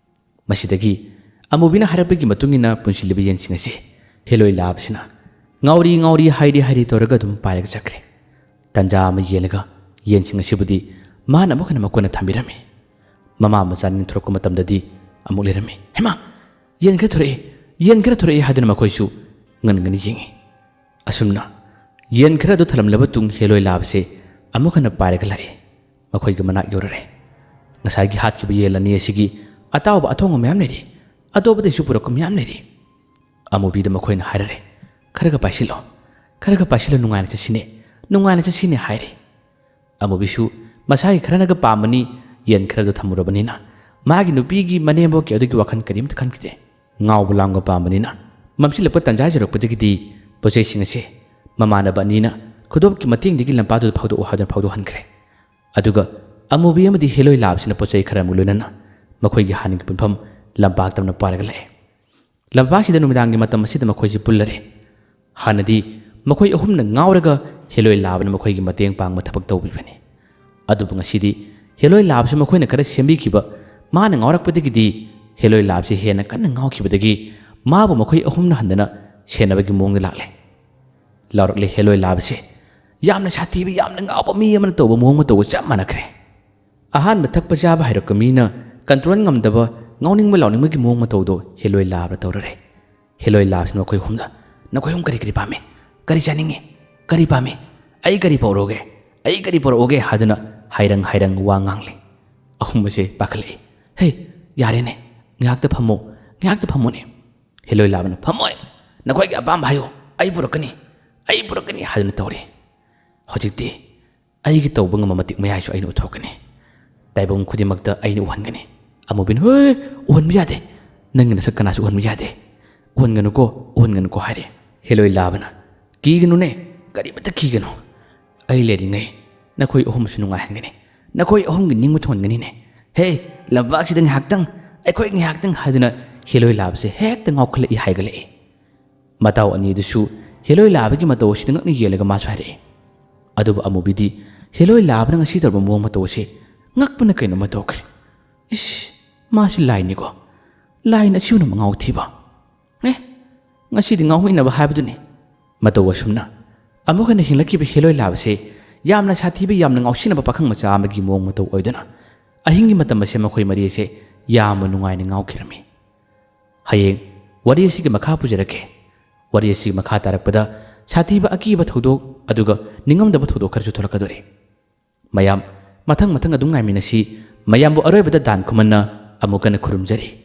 ꯃꯁꯤꯗꯒꯤ ꯑꯃꯨꯕꯤꯅ ꯍꯥꯏꯔꯛꯄꯒꯤ ꯃꯇꯨꯡꯏꯟꯅ ꯄꯨꯟꯁꯤꯜꯂꯤꯕ ꯌꯦꯟꯁꯤꯡ ꯑꯁꯤ ꯍꯦꯂꯣꯏ ꯂꯥꯕꯁꯤꯅ ꯉꯥꯎꯔꯤ ꯍꯥꯏꯔꯤ ꯇꯧꯔꯒ ꯑꯗꯨꯝ ꯄꯥꯏꯔꯒ ꯆꯠꯈ꯭ꯔꯦ ꯇꯟꯖꯥ ꯑꯃ ꯌꯦꯡꯂꯒ ꯌꯦꯟꯁꯤꯡ ꯑꯁꯤꯕꯨꯗꯤ ꯃꯥꯅ ꯑꯃꯨꯛ ꯍꯟꯅ ꯃꯀꯣꯟꯅ ꯊꯝꯕꯤꯔꯝꯃꯤ ꯃꯃꯥ ꯃꯆꯥ ꯊꯣꯔꯛꯄ ꯃꯇꯝꯗꯗꯤ ꯑꯃꯨꯛ ꯂꯩꯔꯝꯃꯤ ꯍꯩꯃꯥ ꯌꯦꯟ ꯈꯔ ꯊꯣꯔꯛꯑꯦ ꯍꯥꯏꯗꯨꯅ ꯃꯈꯣꯏꯁꯨ ꯉꯟꯅ ꯌꯦꯡꯉꯤ ꯑꯁꯨꯝꯅ ꯌꯦꯟ ꯈꯔ ꯑꯗꯨ ꯊꯜꯂꯝꯂꯕ ꯇꯨꯡ ꯍꯦꯂꯣꯏ ꯂꯥꯕꯁꯦ ꯑꯃꯨꯛ ꯍꯟꯅ ꯄꯥꯏꯔꯒ ꯂꯥꯛꯑꯦ ꯃꯈꯣꯏꯒꯤ ꯃꯅꯥꯛ ꯌꯧꯔꯔꯦ ꯉꯁꯥꯏꯒꯤ ꯍꯥꯠꯈꯤꯕ ꯌꯦꯟ ꯑꯅꯤ ꯑꯁꯤꯒꯤ ꯑꯇꯥꯎꯕ ꯑꯊꯣꯡꯕ ꯃꯌꯥꯝ ꯂꯩꯔꯤ ꯑꯇꯣꯞꯄꯗꯩꯁꯨ ꯄꯨꯔꯛꯄ ꯃꯌꯥꯝ ꯂꯩꯔꯤ ꯑꯃꯨꯕꯤꯗ ꯃꯈꯣꯏꯅ ꯍꯥꯏꯔꯔꯦ ꯈꯔꯒ ꯄꯥꯏꯁꯤꯜꯂꯣ ꯅꯨꯡꯉꯥꯏꯅ ꯆꯠꯁꯤꯅꯦ ꯍꯥꯏꯔꯦ ꯑꯃꯨꯕꯤꯁꯨ ꯃꯁꯥꯒꯤ ꯈꯔꯅꯒ ꯄꯥꯝꯕꯅꯤ ꯌꯦꯟ ꯈꯔꯗꯣ ꯊꯝꯃꯨꯔꯕꯅꯤꯅ ꯃꯥꯒꯤ ꯅꯨꯄꯤꯒꯤ ꯃꯅꯦꯝꯕꯣꯛꯀꯤ ꯑꯗꯨꯒꯤ ꯋꯥꯈꯜ ꯀꯔꯤꯝꯇ ꯈꯟꯈꯤꯗꯦ ꯉꯥꯎꯕ ꯂꯥꯡꯕ ꯄꯥꯝꯕꯅꯤꯅ ꯃꯝꯁꯤꯜꯂꯛꯄ ꯇꯟꯖꯥ ꯌꯧꯔꯛꯄꯗꯒꯤꯗꯤ ꯄꯣꯠꯆꯩꯁꯤꯡ ꯑꯁꯤ ꯃꯃꯥꯟꯅꯕ ꯑꯅꯤꯅ ꯈꯨꯗꯣꯞꯀꯤ ꯃꯇꯦꯡꯗꯒꯤ ꯂꯝꯄꯥꯛꯇꯨꯗ ꯐꯥꯎꯗꯣꯛꯎ ꯍꯥꯏꯗꯨꯅ ꯐꯥꯎꯗꯣꯛꯍꯟꯈ꯭ꯔꯦ ꯑꯗꯨꯒ ꯑꯃꯨꯕꯤ ꯑꯃꯗꯤ ꯍꯦꯂꯣꯏ ꯂꯥꯕꯁꯤꯅ ꯄꯣꯠꯆꯩ ꯈꯔ ꯑꯃꯨꯛ ꯂꯣꯏꯅꯅ ꯃꯈꯣꯏꯒꯤ ꯍꯥꯟꯅꯒꯤ ꯄꯨꯟꯐꯝ ꯂꯝꯄꯥꯛꯇꯝꯅ ꯄꯥꯏꯔꯒ ꯂꯥꯛꯑꯦ ꯂꯝꯄꯥꯛꯁꯤꯗ ꯅꯨꯃꯤꯗꯥꯡꯒꯤ ꯃꯇꯝ ꯑꯁꯤꯗ ꯃꯈꯣꯏꯁꯤ ꯄꯨꯜꯂꯔꯦ ꯍꯥꯟꯅꯗꯤ ꯃꯈꯣꯏ ꯑꯍꯨꯝꯅ ꯉꯥꯎꯔꯒ ꯍꯦꯂꯣꯏ ꯂꯥꯕꯅ ꯃꯈꯣꯏꯒꯤ ꯃꯇꯦꯡ ꯄꯥꯡꯕ ꯊꯕꯛ ꯇꯧꯕꯤꯕꯅꯤ ꯑꯗꯨꯕꯨ ꯉꯁꯤꯗꯤ ꯍꯦꯂꯣꯏ ꯂꯥꯕꯁꯨ ꯃꯈꯣꯏꯅ ꯈꯔ ꯁꯦꯝꯕꯤꯈꯤꯕ ꯃꯥꯅ ꯉꯥꯎꯔꯛꯄꯗꯒꯤꯗꯤ ꯍꯦꯂꯣꯏ ꯂꯥꯕꯁꯤ ꯍꯦꯟꯅ ꯀꯟꯅ ꯉꯥꯎꯈꯤꯕꯗꯒꯤ ꯃꯥꯕꯨ ꯃꯈꯣꯏ ꯑꯍꯨꯝꯅ ꯍꯟꯗꯅ ꯁꯦꯟꯅꯕꯒꯤ ꯃꯑꯣꯡꯗ ꯂꯥꯛꯂꯦ ꯂꯥꯎꯔꯛꯂꯦ ꯍꯦꯂꯣꯏ ꯂꯥꯕꯁꯤ ꯌꯥꯝꯅ ꯁꯥꯊꯤꯕ ꯌꯥꯝꯅ ꯉꯥꯎꯕ ꯃꯤ ꯑꯃꯅ ꯇꯧꯕ ꯃꯑꯣꯡ ꯃꯇꯧꯒ ꯆꯞ ꯃꯥꯟꯅꯈ꯭ꯔꯦ ꯑꯍꯥꯟꯕ ꯊꯛꯄ ꯆꯥꯕ ꯍꯩꯔꯛꯄ ꯃꯤꯅ ꯀꯟꯇ꯭ꯔꯣꯜ ꯉꯝꯗꯕ ꯉꯥꯎꯅꯤꯡꯕ ꯂꯥꯎꯅꯤꯡꯕꯒꯤ ꯃꯑꯣꯡ ꯃꯇꯧꯗꯣ ꯍꯦꯂꯣꯏ ꯂꯥꯕꯗ ꯇꯧꯔꯔꯦ ꯍꯦꯂꯣꯏ ꯂꯥꯕꯁꯤꯅ ꯃꯈꯣꯏ ꯑꯍꯨꯝꯗ ꯅꯈꯣꯏ ꯑꯍꯨꯝ ꯀꯔꯤ ꯄꯥꯝꯃꯤ ꯀꯔꯤ ꯆꯥꯅꯤꯡꯉꯤ ꯀꯔꯤ ꯄꯥꯝꯃꯤ ꯑꯩ ꯀꯔꯤ ꯄꯧꯔꯛꯑꯣꯒꯦ ꯍꯥꯏꯗꯨꯅ ꯍꯥꯏꯔꯪ ꯋꯥ ꯉꯥꯡꯂꯤ ꯑꯍꯨꯝ ꯑꯁꯦ ꯄꯥꯈꯠꯂꯛꯏ ꯍꯦ ꯌꯥꯔꯦꯅꯦ ꯉꯥꯏꯍꯥꯛꯇ ꯐꯝꯃꯣꯅꯦ ꯍꯦꯂꯣꯏ ꯂꯥꯕꯅ ꯐꯝꯃꯣꯏ ꯅꯈꯣꯏꯒꯤ ꯑꯄꯥꯝꯕ ꯍꯥꯏꯌꯨ ꯑꯩ ꯄꯨꯔꯛꯀꯅꯤ ꯍꯥꯏꯗꯨꯅ ꯇꯧꯔꯤ ꯍꯧꯖꯤꯛꯇꯤ ꯑꯩꯒꯤ ꯇꯧꯕ ꯉꯝꯕ ꯃꯇꯤꯛ ꯃꯌꯥꯏꯁꯨ ꯑꯩꯅ ꯎꯠꯊꯣꯛꯀꯅꯤ ꯇꯥꯏꯕꯪ ꯈꯨꯗꯤꯡꯃꯛꯇ ꯑꯩꯅ ꯎꯍꯟꯒꯅꯤ ꯑꯃꯨꯕꯤꯅ ꯍꯣꯏ ꯎꯍꯟꯕ ꯌꯥꯗꯦ ꯅꯪꯒꯤ ꯅꯁꯛ ꯀꯅꯥꯁꯨ ꯎꯍꯟꯕ ꯌꯥꯗꯦ ꯎꯍꯟꯒꯅꯨꯀꯣ ꯍꯥꯏꯔꯦ ꯍꯦꯂꯣꯏ ꯂꯥꯕꯅ ꯀꯤꯒꯅꯨꯅꯦ ꯀꯔꯤꯃꯠꯇ ꯀꯤꯒꯅꯨ ꯑꯩ ꯂꯩꯔꯤꯉꯩ ꯅꯈꯣꯏ ꯑꯍꯨꯝꯁꯨ ꯅꯨꯡꯉꯥꯏꯍꯟꯒꯅꯤ ꯅꯈꯣꯏ ꯑꯍꯨꯝꯒꯤ ꯅꯤꯡꯕ ꯊꯨꯡꯍꯟꯒꯅꯤꯅꯦ ꯍꯦ ꯂꯝꯄꯥꯛꯁꯤꯗ ꯉꯥꯏꯍꯥꯛꯇꯪ ꯍꯥꯏꯗꯨꯅ ꯍꯦꯂꯣꯏ ꯂꯥꯕꯁꯦ ꯍꯦꯛꯇ ꯉꯥꯎꯈꯠꯂꯛꯏ ꯍꯥꯏꯒꯠꯂꯛꯏ ꯃꯇꯥꯎ ꯑꯅꯤꯗꯨꯁꯨ ꯍꯦꯂꯣꯏ ꯂꯥꯕꯒꯤ ꯃꯇꯧ ꯑꯁꯤꯗ ꯉꯛꯅ ꯌꯦꯡꯂꯒ ꯃꯥꯁꯨ ꯍꯥꯏꯔꯛꯏ ꯑꯗꯨꯕꯨ ꯑꯃꯨꯕꯤꯗꯤ ꯍꯦꯂꯣꯏ ꯂꯥꯕꯅ ꯉꯁꯤ ꯇꯧꯔꯤꯕ ꯃꯑꯣꯡ ꯃꯇꯧ ꯑꯁꯤ ꯉꯛꯄꯅ ꯀꯩꯅꯣꯝꯃ ꯇꯧꯈ꯭ꯔꯦ ꯃꯥꯁꯤ ꯂꯥꯏꯅꯤꯀꯣ ꯂꯥꯏꯅ ꯑꯁꯤꯒꯨꯝꯅ ꯃꯉꯥꯎ ꯊꯤꯕ ꯉꯁꯤꯗꯤ ꯉꯥꯎꯃꯤꯟꯅꯕ ꯍꯥꯏꯕꯗꯨꯅꯤ ꯃꯇꯧ ꯑꯁꯨꯝꯅ ꯑꯃꯨꯛ ꯍꯟꯅ ꯍꯤꯡꯂꯛꯈꯤꯕ ꯍꯦꯂꯣꯏ ꯂꯥꯕꯁꯦ ꯌꯥꯝꯅ ꯁꯥꯊꯤꯕ ꯌꯥꯝꯅ ꯉꯥꯎꯁꯤꯟꯅꯕ ꯄꯥꯈꯪ ꯃꯆꯥ ꯑꯃꯒꯤ ꯃꯑꯣꯡ ꯃꯇꯧ ꯑꯣꯏꯗꯨꯅ ꯑꯍꯤꯡꯒꯤ ꯃꯇꯝ ꯑꯁꯦ ꯃꯈꯣꯏ ꯃꯔꯤ ꯑꯁꯦ ꯌꯥꯝꯅ ꯅꯨꯡꯉꯥꯏꯅ ꯉꯥꯎꯈꯤꯔꯝꯃꯤ ꯍꯌꯦꯡ ꯋꯥꯔꯤ ꯑꯁꯤꯒꯤ ꯃꯈꯥ ꯄꯨꯖꯔꯛꯀꯦ ꯋꯥꯔꯤ ꯑꯁꯤꯒꯤ ꯃꯈꯥ ꯇꯥꯔꯛꯄꯗ ꯁꯥꯊꯤꯕ ꯑꯀꯤꯕ ꯊꯧꯗꯣꯛ ꯑꯗꯨꯒ ꯅꯤꯡꯉꯝꯗꯕ ꯊꯧꯗꯣꯛ ꯈꯔꯁꯨ ꯊꯣꯛꯂꯛꯀꯗꯣꯔꯤ ꯃꯌꯥꯝ ꯃꯊꯪ ꯑꯗꯨꯝ ꯉꯥꯏꯃꯤꯟꯅꯁꯤ ꯃꯌꯥꯝꯕꯨ ꯑꯔꯣꯏꯕꯗ ꯗꯥꯟ ꯈꯨꯃꯟꯅ ꯑꯃꯨꯛ ꯍꯟꯅ ꯈꯨꯔꯨꯝꯖꯔꯤ